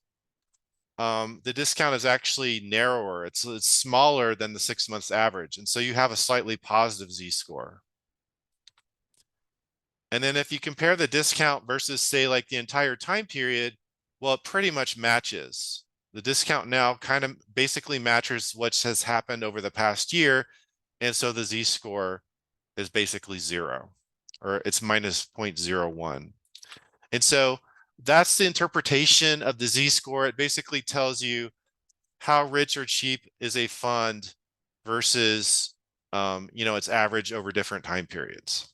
the discount is actually narrower. It's smaller than the 6 months average. And so you have a slightly positive z-score. And then if you compare the discount versus say like the entire time period, well, it pretty much matches. The discount now kind of basically matches what has happened over the past year. And so the z-score is basically 0, or it's minus 0.01. And so that's the interpretation of the z-score. It basically tells you how rich or cheap is a fund versus, its average over different time periods.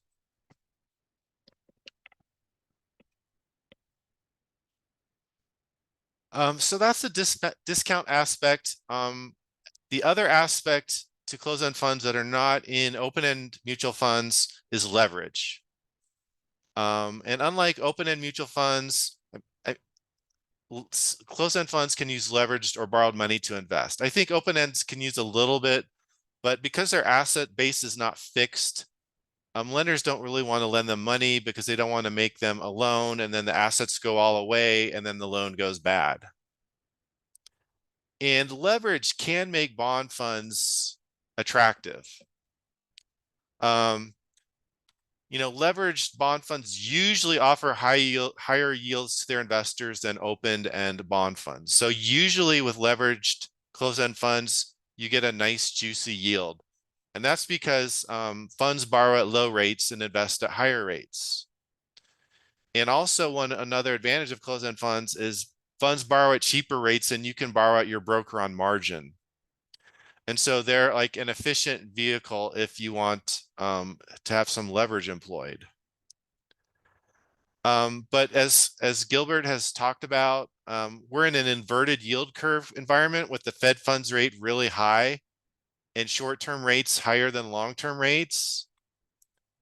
So that's the discount aspect. The other aspect to closed-end funds that are not in open-end mutual funds is leverage. And unlike open-end mutual funds, closed-end funds can use leveraged or borrowed money to invest. I think open ends can use a little bit, but because their asset base is not fixed, lenders don't really want to lend them money because they don't want to make them a loan and then the assets go all away and then the loan goes bad. And leverage can make bond funds attractive. Leveraged bond funds usually offer higher yields to their investors than open-end bond funds. So usually with leveraged closed-end funds, you get a nice juicy yield. And that's because funds borrow at low rates and invest at higher rates. And also another advantage of closed-end funds is funds borrow at cheaper rates and you can borrow at your broker on margin. And so they're like an efficient vehicle if you want to have some leverage employed. But as Gilbert has talked about, we're in an inverted yield curve environment with the Fed funds rate really high and short-term rates higher than long-term rates.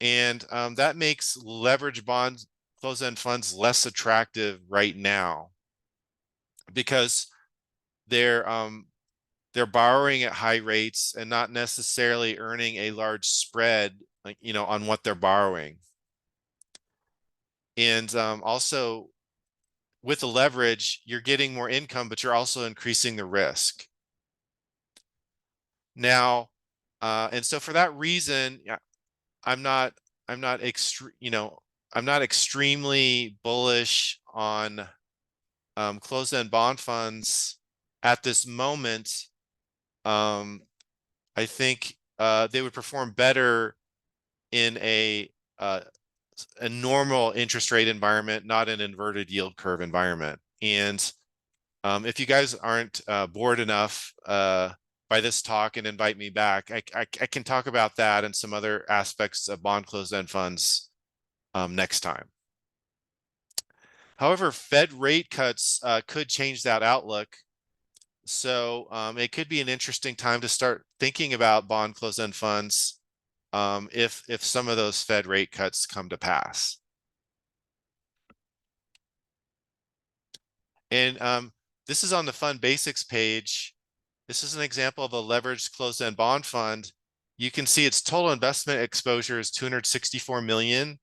And that makes leverage bonds, closed-end funds less attractive right now because they're borrowing at high rates and not necessarily earning a large spread, like, on what they're borrowing. And also with the leverage, you're getting more income, but you're also increasing the risk. Now, and so for that reason, I'm not extremely bullish on closed-end bond funds at this moment. I think they would perform better in a normal interest rate environment, not an inverted yield curve environment. And if you guys aren't bored enough by this talk and invite me back, I can talk about that and some other aspects of bond closed-end funds next time. However, Fed rate cuts could change that outlook. So it could be an interesting time to start thinking about bond closed-end funds if some of those Fed rate cuts come to pass. And this is on the fund basics page. This is an example of a leveraged closed-end bond fund. You can see its total investment exposure is 264 million,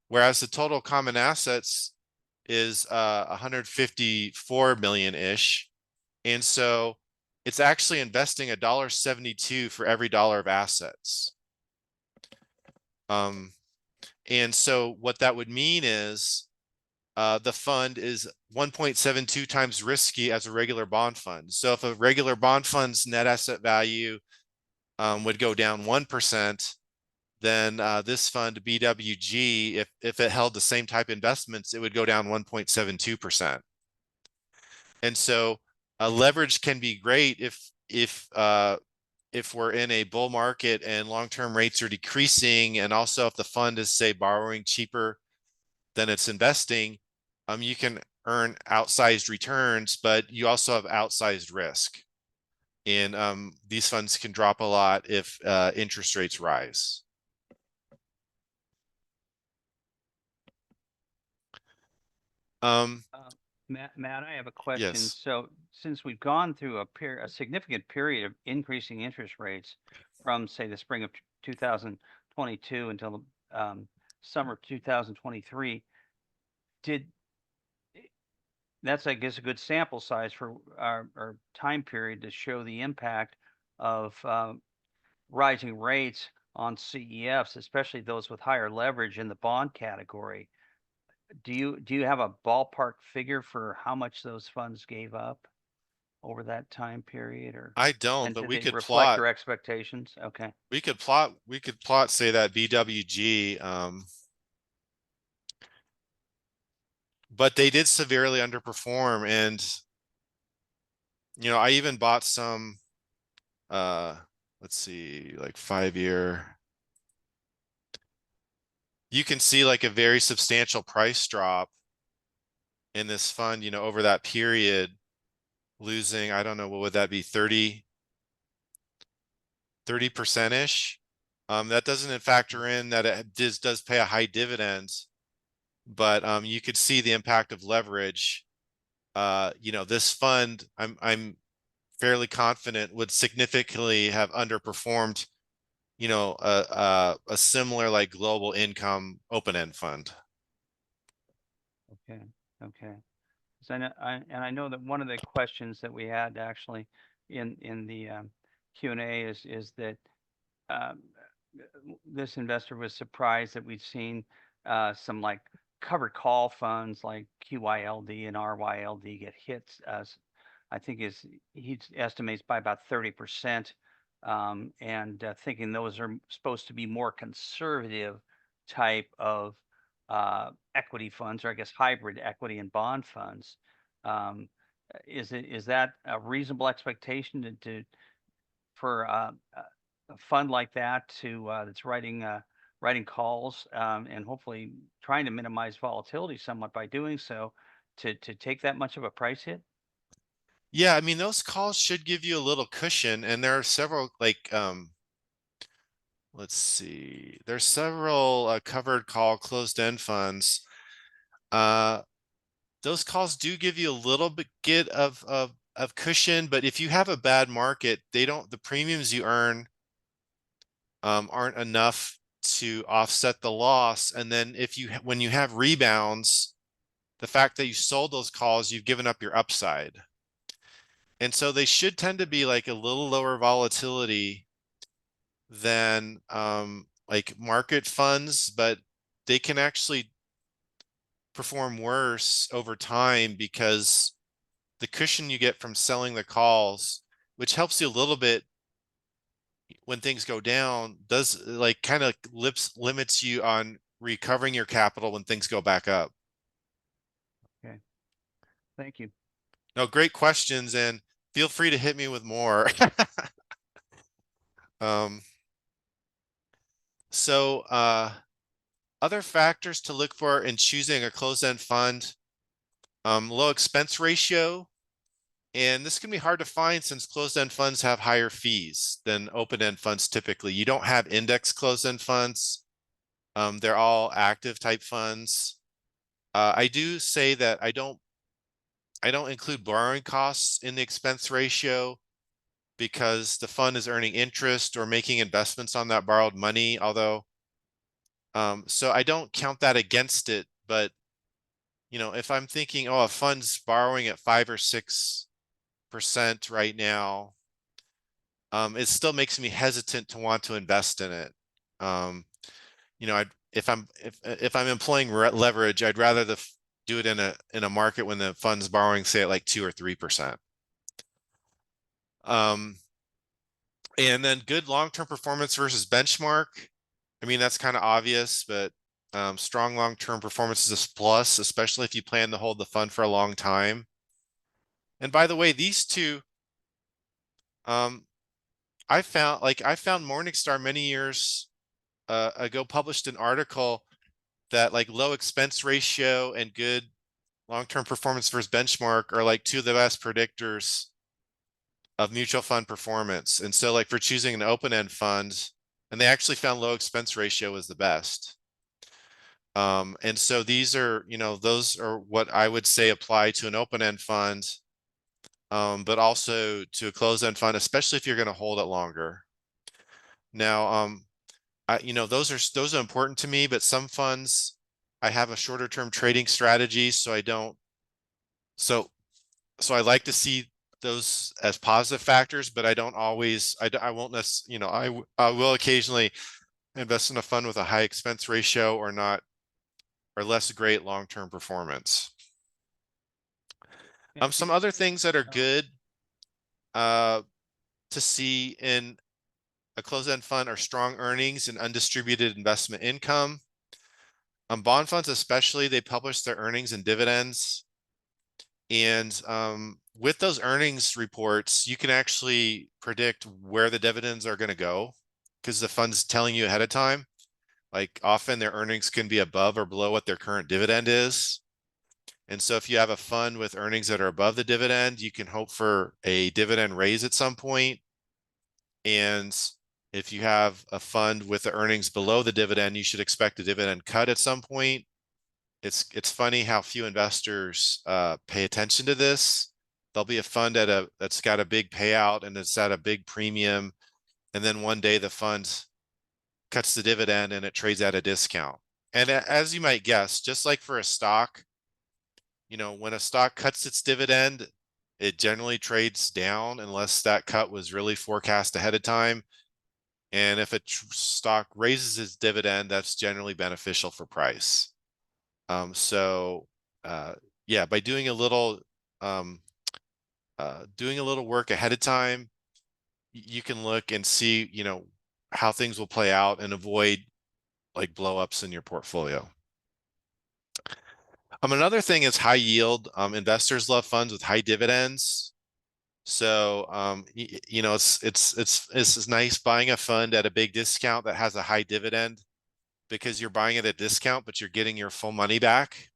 whereas the total common assets is 154 million-ish. And so it's actually investing $1.72 for every dollar of assets. And so what that would mean is the fund is 1.72 times risky as a regular bond fund. So if a regular bond fund's net asset value would go down 1%, then this fund BWG, if it held the same type investments, it would go down 1.72%. And so leverage can be great if we're in a bull market and long-term rates are decreasing, and also if the fund is, say, borrowing cheaper than it's investing, you can earn outsized returns, but you also have outsized risk. And these funds can drop a lot if interest rates rise. Matt, I have a question. Yes. So since we've gone through a significant period of increasing interest rates from, say, the spring of 2022 until summer of 2023, that's, I guess, a good sample size for our time period to show the impact of rising rates on CEFs, especially those with higher leverage in the bond category. Do you have a ballpark figure for how much those funds gave up over that time period, or I don't, and but did we they could reflect plot. your expectations? Okay. We could plot, say, that BWG, but they did severely underperform. And, I even bought some, let's see, like 5-year. You can see like a very substantial price drop in this fund, over that period, losing, I don't know, what would that be, 30%-ish. That doesn't factor in that it does pay a high dividend, but you could see the impact of leverage. This fund, I'm fairly confident, would significantly have underperformed, a similar like global income open-end fund. Okay. Okay. So I know that one of the questions that we had actually in the Q&A is that um, this investor was surprised that we'd seen some like covered call funds like QYLD and RYLD get hit. I think he estimates by about 30%, and thinking those are supposed to be more conservative type of equity funds, or I guess hybrid equity and bond funds. Um, is that a reasonable expectation for a fund like that that's writing calls, and hopefully trying to minimize volatility somewhat by doing so, to take that much of a price hit? Yeah, I mean, those calls should give you a little cushion, and there are several like let's see, there's several covered call closed-end funds. Those calls do give you a little bit of cushion, but if you have a bad market, the premiums you earn aren't enough to offset the loss. And then when you have rebounds, the fact that you sold those calls, you've given up your upside. And so they should tend to be like a little lower volatility than like market funds, but they can actually perform worse over time because the cushion you get from selling the calls, which helps you a little bit when things go down, does like kind of limits you on recovering your capital when things go back up. Okay, thank you. No, great questions, and feel free to hit me with more. um, so other factors to look for in choosing a closed-end fund, low expense ratio. And this can be hard to find since closed-end funds have higher fees than open-end funds typically. You don't have index closed-end funds. They're all active type funds. I do say that I don't include borrowing costs in the expense ratio because the fund is earning interest or making investments on that borrowed money, although so I don't count that against it. But if I'm thinking, oh, a fund's borrowing at 5 or 6% right now, it still makes me hesitant to want to invest in it. If I'm employing leverage, I'd rather do it in a market when the fund's borrowing, say, at like 2 or 3%. And then good long-term performance versus benchmark. I mean, that's kind of obvious, but strong long-term performance is a plus, especially if you plan to hold the fund for a long time. And by the way, these two, I found Morningstar many years ago published an article that like low expense ratio and good long-term performance versus benchmark are like two of the best predictors of mutual fund performance. And so like for choosing an open-end fund, and they actually found low expense ratio was the best. And so these are, those are what I would say apply to an open-end fund, but also to a closed-end fund, especially if you're going to hold it longer. Now, those are important to me, but some funds, I have a shorter term trading strategy, so I don't, so I like to see those as positive factors, but I don't always, I won't necessarily, I will occasionally invest in a fund with a high expense ratio or less great long-term performance. Some other things that are good to see in a closed-end fund are strong earnings and undistributed investment income. Bond funds especially, they publish their earnings and dividends. And with those earnings reports, you can actually predict where the dividends are going to go because the fund's telling you ahead of time. Like often their earnings can be above or below what their current dividend is. And so if you have a fund with earnings that are above the dividend, you can hope for a dividend raise at some point. And if you have a fund with the earnings below the dividend, you should expect a dividend cut at some point. It's funny how few investors pay attention to this. There'll be a fund that's got a big payout and it's at a big premium, and then one day the fund cuts the dividend and it trades at a discount. And as you might guess, just like for a stock, when a stock cuts its dividend, it generally trades down unless that cut was really forecast ahead of time. And if a stock raises its dividend, that's generally beneficial for price. Yeah, by doing a little work ahead of time, you can look and see, how things will play out and avoid like blow-ups in your portfolio. Another thing is high yield. Investors love funds with high dividends. So, it's nice buying a fund at a big discount that has a high dividend because you're buying it at a discount, but you're getting your full money back.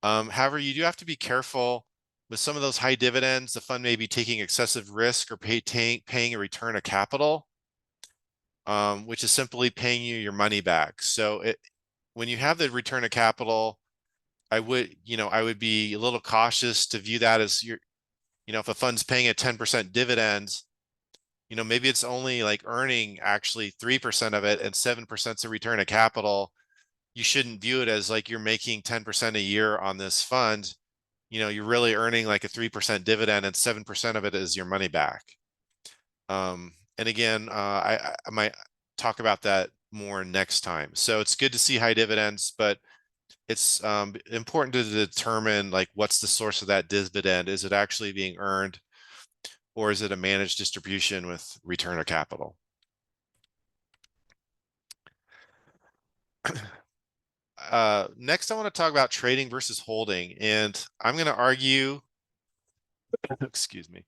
However, you do have to be careful with some of those high dividends. The fund may be taking excessive risk or paying a return of capital, which is simply paying you your money back. So when you have the return of capital, I would be a little cautious to view that as if a fund's paying a 10% dividend, maybe it's only like earning actually 3% of it and 7% is a return of capital. You shouldn't view it as like you're making 10% a year on this fund. You're really earning like a 3% dividend and 7% of it is your money back. And again, I might talk about that more next time. So it's good to see high dividends, but it's important to determine like what's the source of that dividend. Is it actually being earned or is it a managed distribution with return of capital? Next, I want to talk about trading versus holding, and I'm going to argue, excuse me.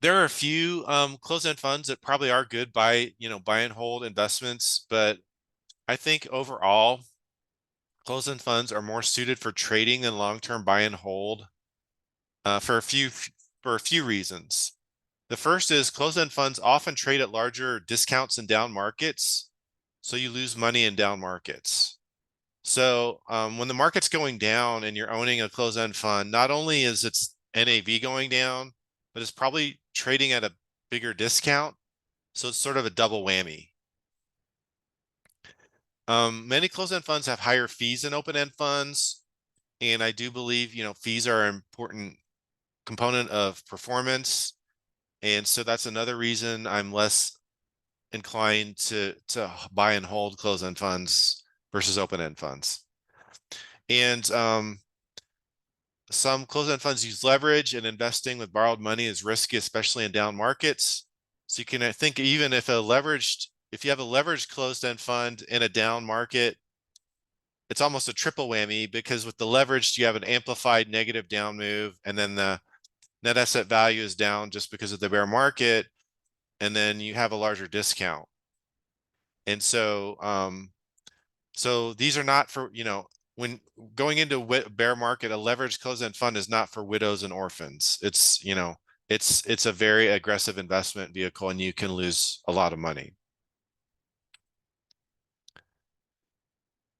There are a few closed-end funds that probably are good buy and hold investments, but I think overall, closed-end funds are more suited for trading than long-term buy and hold for a few reasons. The first is closed-end funds often trade at larger discounts in down markets, so you lose money in down markets. So when the market's going down and you're owning a closed-end fund, not only is its NAV going down, but it's probably trading at a bigger discount. So it's sort of a double whammy. Many closed-end funds have higher fees than open-end funds. And I do believe, fees are an important component of performance. And so that's another reason I'm less inclined to buy and hold closed-end funds versus open-end funds. And some closed-end funds use leverage, and investing with borrowed money is risky, especially in down markets. So you can think, even if you have a leveraged closed-end fund in a down market, it's almost a triple whammy, because with the leverage, you have an amplified negative down move, and then the net asset value is down just because of the bear market, and then you have a larger discount. And so, so these are not for, when going into bear market, a leveraged closed-end fund is not for widows and orphans. It's, it's a very aggressive investment vehicle, and you can lose a lot of money.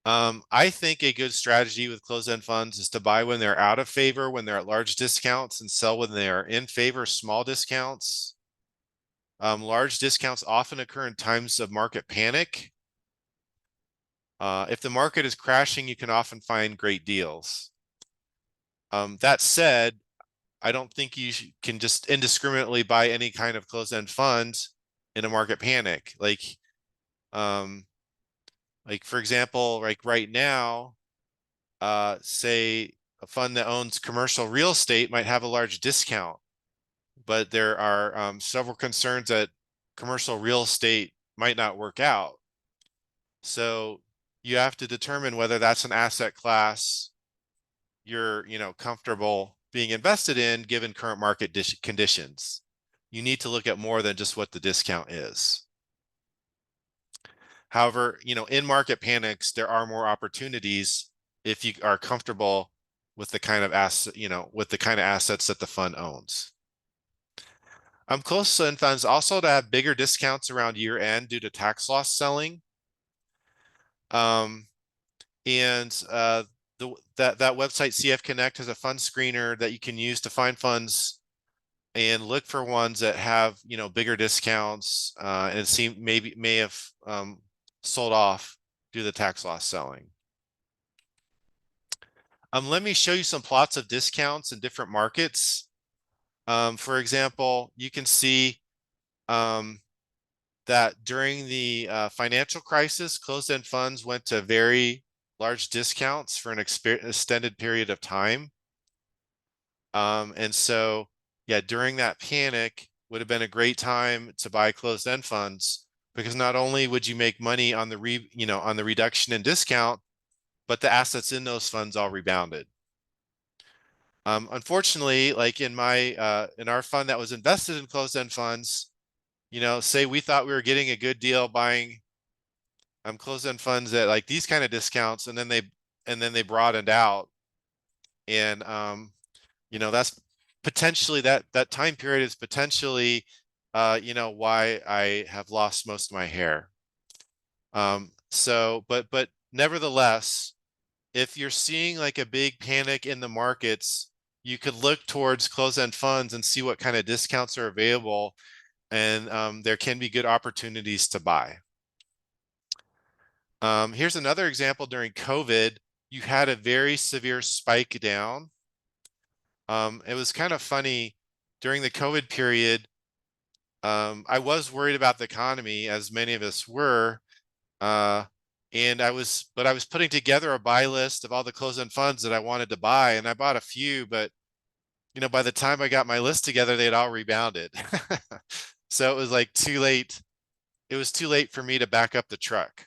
I think a good strategy with closed-end funds is to buy when they're out of favor, when they're at large discounts, and sell when they are in favor, small discounts. Large discounts often occur in times of market panic. If the market is crashing, you can often find great deals. That said, I don't think you can just indiscriminately buy any kind of closed-end fund in a market panic. Like for example, like right now, say a fund that owns commercial real estate might have a large discount, but there are several concerns that commercial real estate might not work out. So you have to determine whether that's an asset class you're, comfortable being invested in given current market conditions. You need to look at more than just what the discount is. However, in market panics, there are more opportunities if you are comfortable with the kind of asset, with the kind of assets that the fund owns. Closed-end funds also to have bigger discounts around year end due to tax loss selling. That website CF Connect has a fund screener that you can use to find funds and look for ones that have bigger discounts, and it may have sold off due to the tax loss selling. Let me show you some plots of discounts in different markets. For example, you can see that during the financial crisis, closed-end funds went to very large discounts for an extended period of time. And so, yeah, during that panic would have been a great time to buy closed-end funds, because not only would you make money on the on the reduction in discount, but the assets in those funds all rebounded. Unfortunately, like in our fund that was invested in closed-end funds, say we thought we were getting a good deal buying closed-end funds at like these kind of discounts, and then they broadened out, and that's potentially that time period is potentially why I have lost most of my hair. So but nevertheless, if you're seeing like a big panic in the markets, you could look towards closed-end funds and see what kind of discounts are available, and there can be good opportunities to buy. Here's another example. During COVID, you had a very severe spike down. It was kind of funny during the COVID period. I was worried about the economy, as many of us were, and I was putting together a buy list of all the closed-end funds that I wanted to buy, and I bought a few, but by the time I got my list together, they'd all rebounded. So it was like too late. It was too late for me to back up the truck.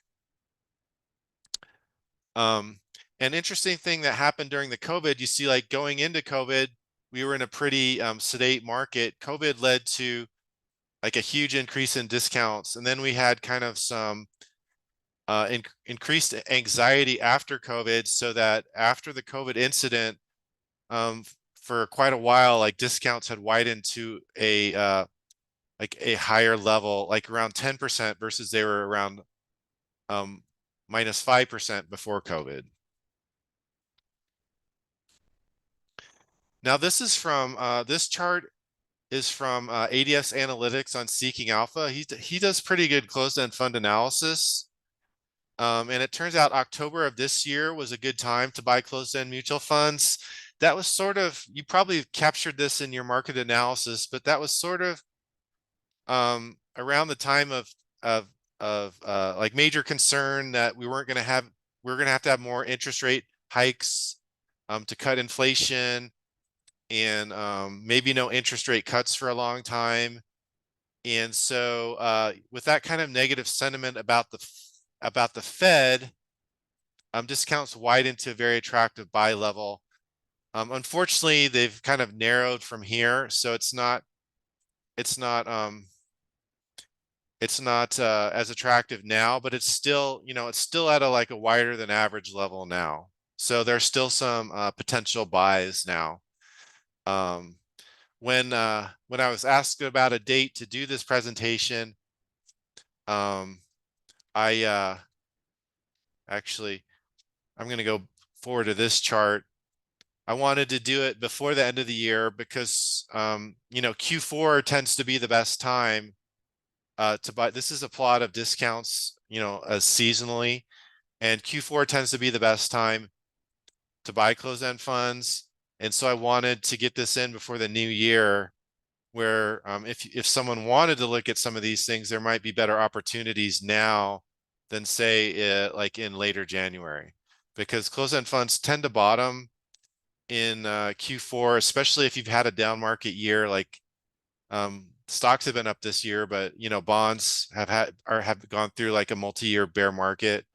An interesting thing that happened during the COVID, you see, like going into COVID, we were in a pretty sedate market. COVID led to like a huge increase in discounts, and then we had kind of some increased anxiety after COVID, so that after the COVID incident, for quite a while, like discounts had widened to a like a higher level, like around 10%, versus they were around minus 5% before COVID. Now this is from this chart is from ADS Analytics on Seeking Alpha. He does pretty good closed-end fund analysis. And it turns out October of this year was a good time to buy closed-end mutual funds. That was sort of, you probably captured this in your market analysis, but that was sort of around the time of like major concern that we weren't going to have we're going to have more interest rate hikes to cut inflation, and maybe no interest rate cuts for a long time. And so with that kind of negative sentiment about the Fed, discounts widen to a very attractive buy level. Unfortunately, they've kind of narrowed from here, so it's not as attractive now, but it's still, it's still at a wider than average level now. So there's still some potential buys now. When I was asked about a date to do this presentation, I actually, I'm going to go forward to this chart. I wanted to do it before the end of the year because, Q4 tends to be the best time to buy. This is a plot of discounts, as seasonally, and Q4 tends to be the best time to buy closed-end funds. And so I wanted to get this in before the new year, where if someone wanted to look at some of these things, there might be better opportunities now than say like in later January, because closed-end funds tend to bottom in Q4, especially if you've had a down market year. Like stocks have been up this year, but bonds have gone through like a multi-year bear market.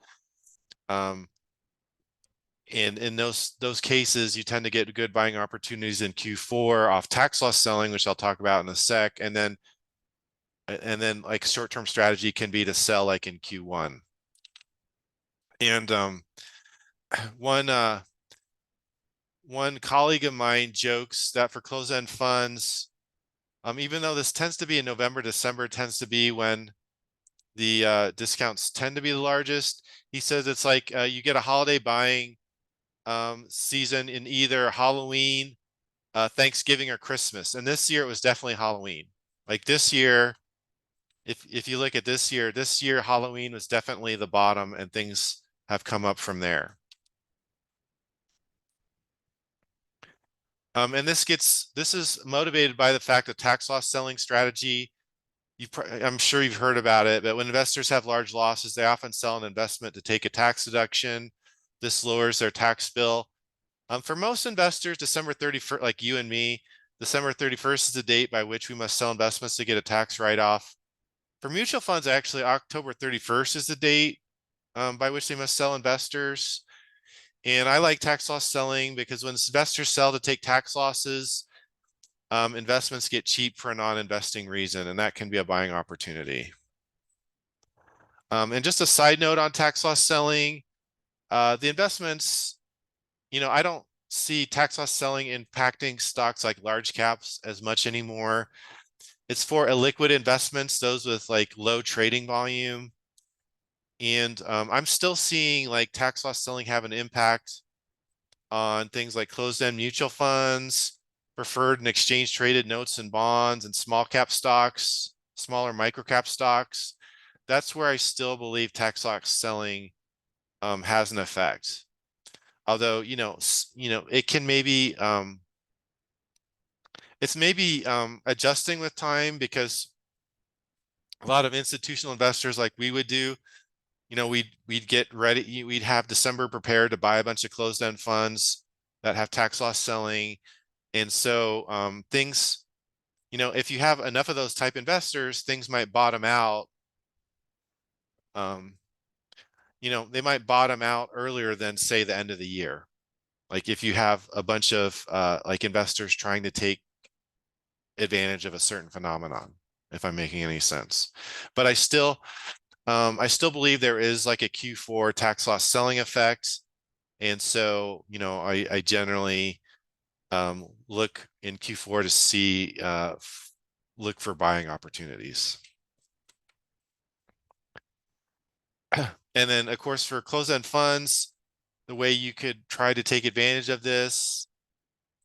And in those cases, you tend to get good buying opportunities in Q4 off tax loss selling, which I'll talk about in a sec. And then like short-term strategy can be to sell like in Q1. And one colleague of mine jokes that for closed-end funds, even though this tends to be in November, December tends to be when the discounts tend to be the largest. He says it's like you get a holiday buying season in either Halloween, Thanksgiving, or Christmas. And this year it was definitely Halloween. Like this year, if you look at this year Halloween was definitely the bottom, and things have come up from there. And this is motivated by the fact that tax loss selling strategy, I'm sure you've heard about it, but when investors have large losses, they often sell an investment to take a tax deduction. This lowers their tax bill. For most investors, December 31st, like you and me, December 31st is the date by which we must sell investments to get a tax write-off. For mutual funds, actually, October 31st is the date by which they must sell investors. And I like tax loss selling because when investors sell to take tax losses, investments get cheap for a non-investing reason, and that can be a buying opportunity. And just a side note on tax loss selling, the investments, I don't see tax loss selling impacting stocks like large caps as much anymore. It's for illiquid investments, those with like low trading volume. And I'm still seeing like tax loss selling have an impact on things like closed-end mutual funds, preferred and exchange traded notes and bonds, and small cap stocks, smaller micro cap stocks. That's where I still believe tax loss selling has an effect. Although, it can maybe, it's maybe adjusting with time, because a lot of institutional investors, like we would do, we'd get ready, we'd have December prepared to buy a bunch of closed-end funds that have tax loss selling. And so things, if you have enough of those type investors, things might bottom out. They might bottom out earlier than say the end of the year. Like if you have a bunch of like investors trying to take advantage of a certain phenomenon, if I'm making any sense. But I still believe there is like a Q4 tax loss selling effect. And so, I generally look in Q4 to see, look for buying opportunities. And then of course, for closed-end funds, the way you could try to take advantage of this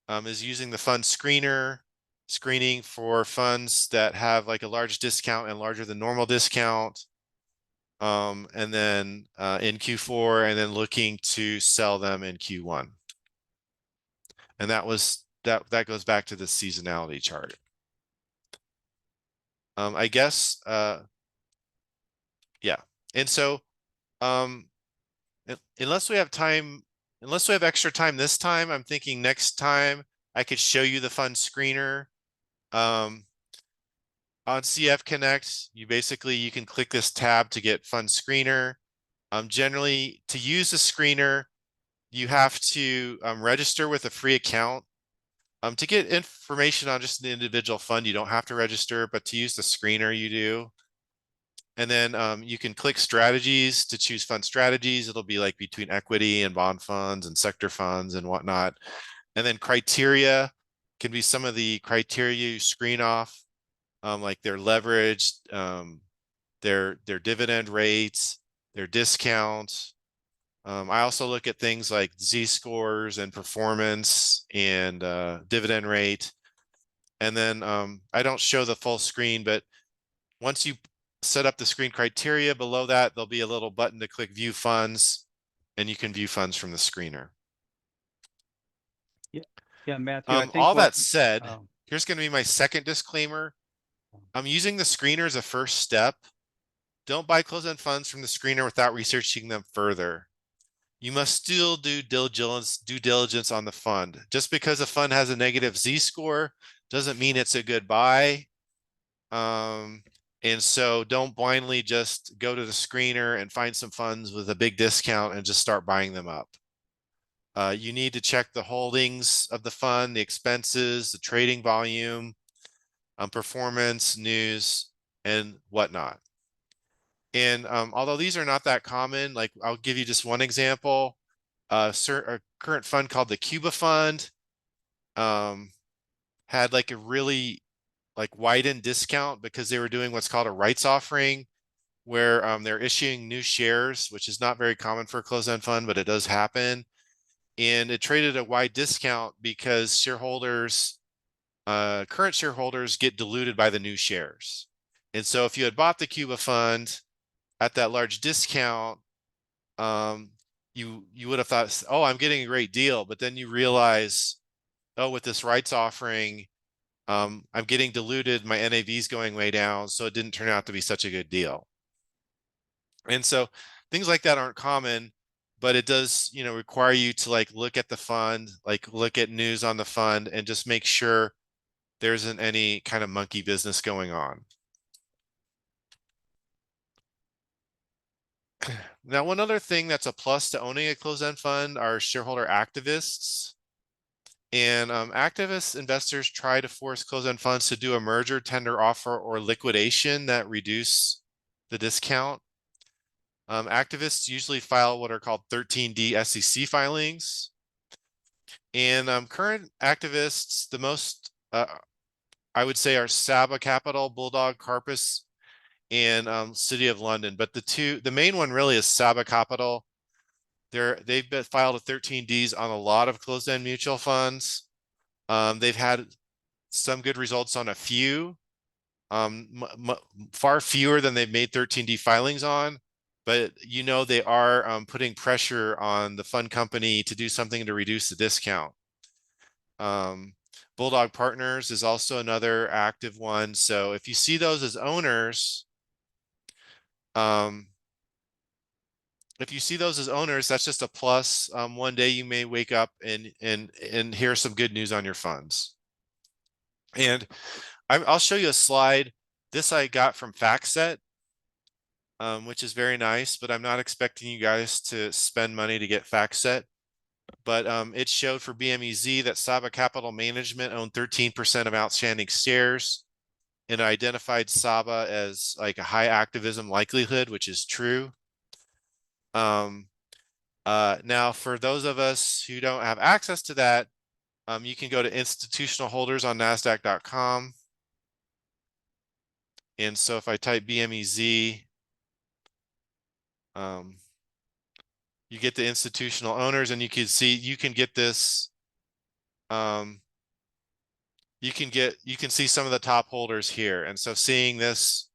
is using the fund screening for funds that have like a large discount and larger than normal discount. And then in Q4, and then looking to sell them in Q1. And that goes back to the seasonality chart. I guess, yeah. And so Unless we have time, unless we have extra time this time, I'm thinking next time I could show you the fund screener. On CF Connect, you can click this tab to get fund screener. Generally, to use the screener, you have to register with a free account. To get information on just an individual fund, you don't have to register, but to use the screener, you do. And then you can click strategies to choose fund strategies. It'll be like between equity and bond funds and sector funds and whatnot. And then criteria can be some of the criteria you screen off, like their leverage, their dividend rates, their discount. I also look at things like Z-scores and performance and dividend rate. And then I don't show the full screen, but once you set up the screen criteria, below that, there'll be a little button to click view funds, and you can view funds from the screener. Yeah, Matthew, I think All what, that said, oh, here's going to be my second disclaimer. I'm using the screener as a first step. Don't buy closed-end funds from the screener without researching them further. You must still do due diligence on the fund. Just because a fund has a negative Z-score doesn't mean it's a good buy. And so don't blindly just go to the screener and find some funds with a big discount and just start buying them up. You need to check the holdings of the fund, the expenses, the trading volume, performance, news, and whatnot. And although these are not that common, like I'll give you just one example. A current fund called the Cuba Fund had like a really widened discount because they were doing what's called a rights offering, where they're issuing new shares, which is not very common for a closed-end fund, but it does happen. And it traded a wide discount because shareholders, current shareholders, get diluted by the new shares. And so if you had bought the Cuba Fund at that large discount, you would have thought, oh, I'm getting a great deal. But then you realize, oh, with this rights offering, I'm getting diluted, my NAV is going way down, so it didn't turn out to be such a good deal. And so things like that aren't common, but it does, require you to look at the fund, look at news on the fund, and just make sure there isn't any kind of monkey business going on. Now, one other thing that's a plus to owning a closed-end fund are shareholder activists. And activist investors try to force closed-end funds to do a merger, tender offer, or liquidation that reduce the discount. Activists usually file what are called 13D SEC filings. And current activists, the most, I would say, are Saba Capital, Bulldog, Carpus, and City of London. But the main one really is Saba Capital. They've been filed a 13Ds on a lot of closed-end mutual funds. They've had some good results on a few, far fewer than they've made 13D filings on, but they are putting pressure on the fund company to do something to reduce the discount. Bulldog Partners is also another active one. So if you see those as owners, that's just a plus. One day you may wake up and hear some good news on your funds. And I'll show you a slide. This I got from FactSet, which is very nice, but I'm not expecting you guys to spend money to get FactSet. But it showed for BMEZ that Saba Capital Management owned 13% of outstanding shares, and identified Saba as like a high activism likelihood, which is true. Now, for those of us who don't have access to that, you can go to institutional holders on NASDAQ.com. And so if I type BMEZ, you get the institutional owners, and you can see, you can get this, you can see some of the top holders here. And so seeing this,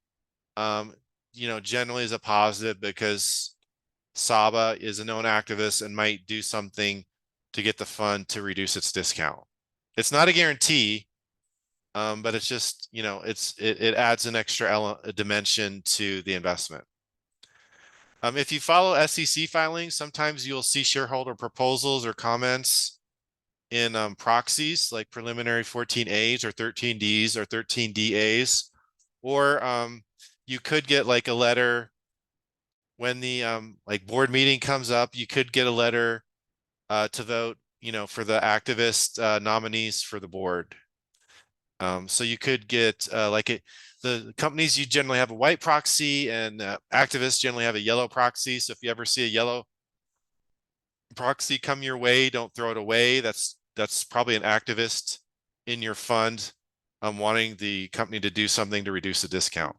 generally is a positive, because Saba is a known activist and might do something to get the fund to reduce its discount. It's not a guarantee, but it's just, it adds an extra dimension to the investment. If you follow SEC filings, sometimes you'll see shareholder proposals or comments in proxies like preliminary 14As or 13Ds or 13DAs, or you could get like a letter when the like board meeting comes up. You could get a letter to vote, for the activist nominees for the board. So you could get the companies, you generally have a white proxy, and activists generally have a yellow proxy. So if you ever see a yellow proxy come your way, don't throw it away. That's probably an activist in your fund wanting the company to do something to reduce the discount.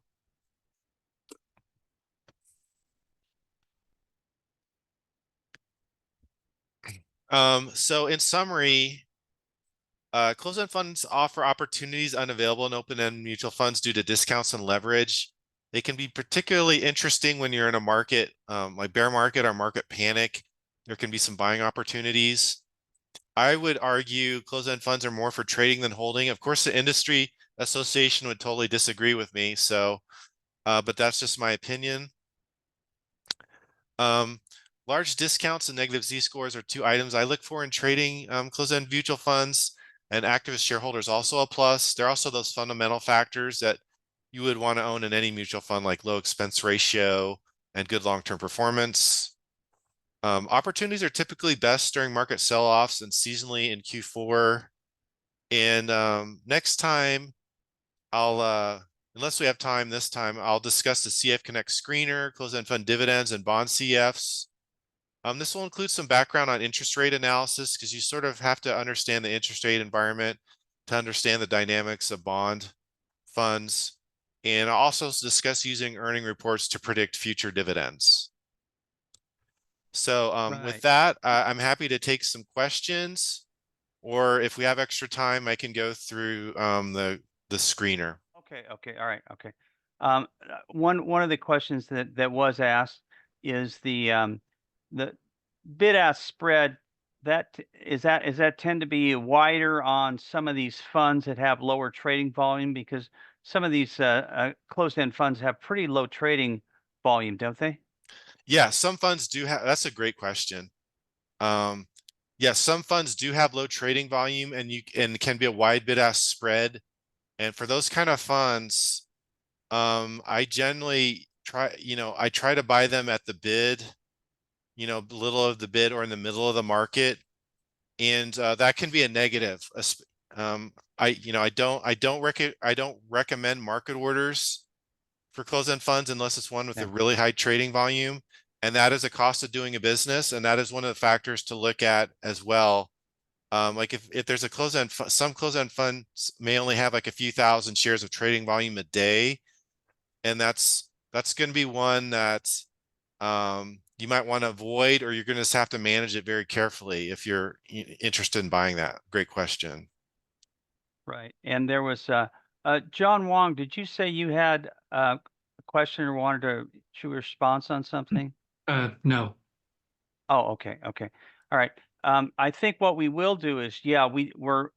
So in summary, closed-end funds offer opportunities unavailable in open-end mutual funds due to discounts and leverage. They can be particularly interesting when you're in a market like bear market or market panic. There can be some buying opportunities. I would argue closed-end funds are more for trading than holding. Of course, the industry association would totally disagree with me. So, but that's just my opinion. Large discounts and negative Z-scores are two items I look for in trading closed-end mutual funds, and activist shareholders also a plus. There are also those fundamental factors that you would want to own in any mutual fund, like low expense ratio and good long-term performance. Opportunities are typically best during market sell-offs and seasonally in Q4. And next time, unless we have time this time, I'll discuss the CF Connect screener, closed-end fund dividends, and bond CFs. This will include some background on interest rate analysis, because you sort of have to understand the interest rate environment to understand the dynamics of bond funds. And I'll also discuss using earning reports to predict future dividends. So with Right. that, I'm happy to take some questions, or if we have extra time, I can go through the screener. Okay. All right. Okay. One of the questions that was asked is the bid-ask spread. Is that tend to be wider on some of these funds that have lower trading volume, because some of these closed-end funds have pretty low trading volume, don't they? Yeah, some funds do have, that's a great question. Yeah, some funds do have low trading volume, and can be a wide bid-ask spread. And for those kind of funds, I generally I try to buy them at the bid, little of the bid or in the middle of the market. And that can be a negative. I don't recommend market orders for closed-end funds unless it's one with Yeah. a really high trading volume. And that is a cost of doing a business. And that is one of the factors to look at as well. Like if there's a closed-end, some closed-end funds may only have like a few thousand shares of trading volume a day. And that's going to be one that you might want to avoid, or you're going to just have to manage it very carefully if you're interested in buying that. Great question. Right. And there was John Wong. Did you say you had a question or wanted to response on something? No. Oh, okay. All right. I think what we will do is, yeah, we're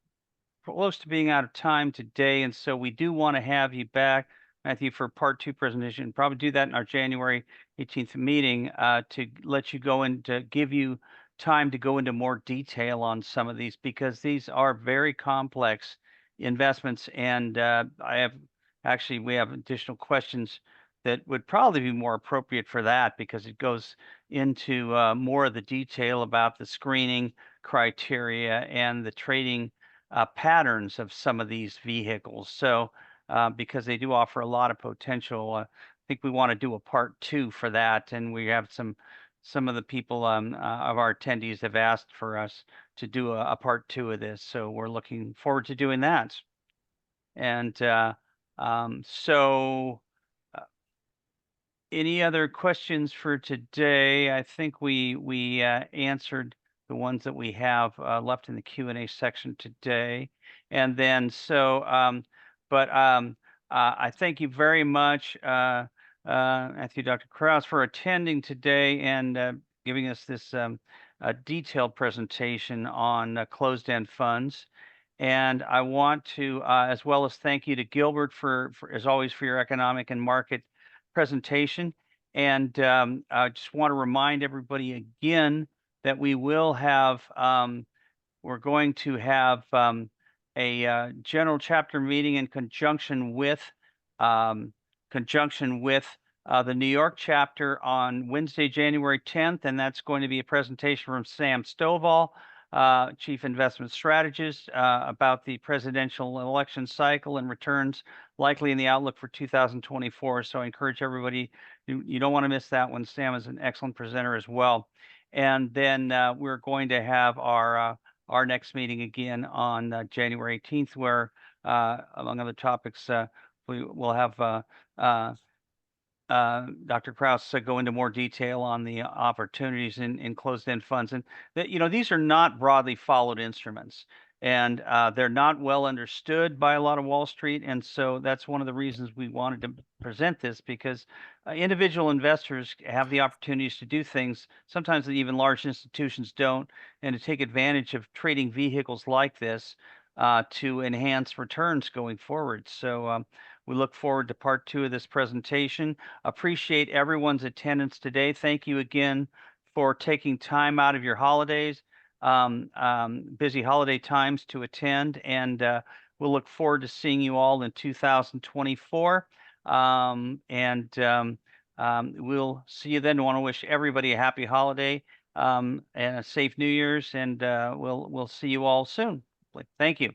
close to being out of time today, and so we do want to have you back, Matthew, for part 2 presentation. Probably do that in our January 18th meeting to let you go and to give you time to go into more detail on some of these, because these are very complex investments, and we have additional questions that would probably be more appropriate for that, because it goes into more of the detail about the screening criteria and the trading patterns of some of these vehicles. So, because they do offer a lot of potential, I think we want to do a part 2 for that, and we have some of the people of our attendees have asked for us to do a part 2 of this. So we're looking forward to doing that. And so. Any other questions for today? I think we answered the ones that we have left in the Q&A section today. And then I thank you very much, Matthew, Dr. Crouse, for attending today and giving us this detailed presentation on closed-end funds. And I want to, as well as thank you to Gilbert for as always, for your economic and market presentation. And I just want to remind everybody again that we will have, we're going to have a general chapter meeting in um, conjunction with the New York chapter on Wednesday, January 10th, and that's going to be a presentation from Sam Stovall, Chief Investment Strategist, about the presidential election cycle and returns likely in the outlook for 2024. So I encourage everybody, you don't want to miss that one. Sam is an excellent presenter as well. And then we're going to have our next meeting again on January 18th, where, among other topics, we will have Dr. Crouse go into more detail on the opportunities in closed-end funds. And these are not broadly followed instruments, and they're not well understood by a lot of Wall Street. And so that's one of the reasons we wanted to present this, because individual investors have the opportunities to do things sometimes that even large institutions don't, and to take advantage of trading vehicles like this to enhance returns going forward. So we look forward to part 2 of this presentation. Appreciate everyone's attendance today. Thank you again for taking time out of your holidays, busy holiday times, to attend. And we'll look forward to seeing you all in 2024. We'll see you then. I want to wish everybody a happy holiday and a safe New Year's. And we'll see you all soon. Thank you.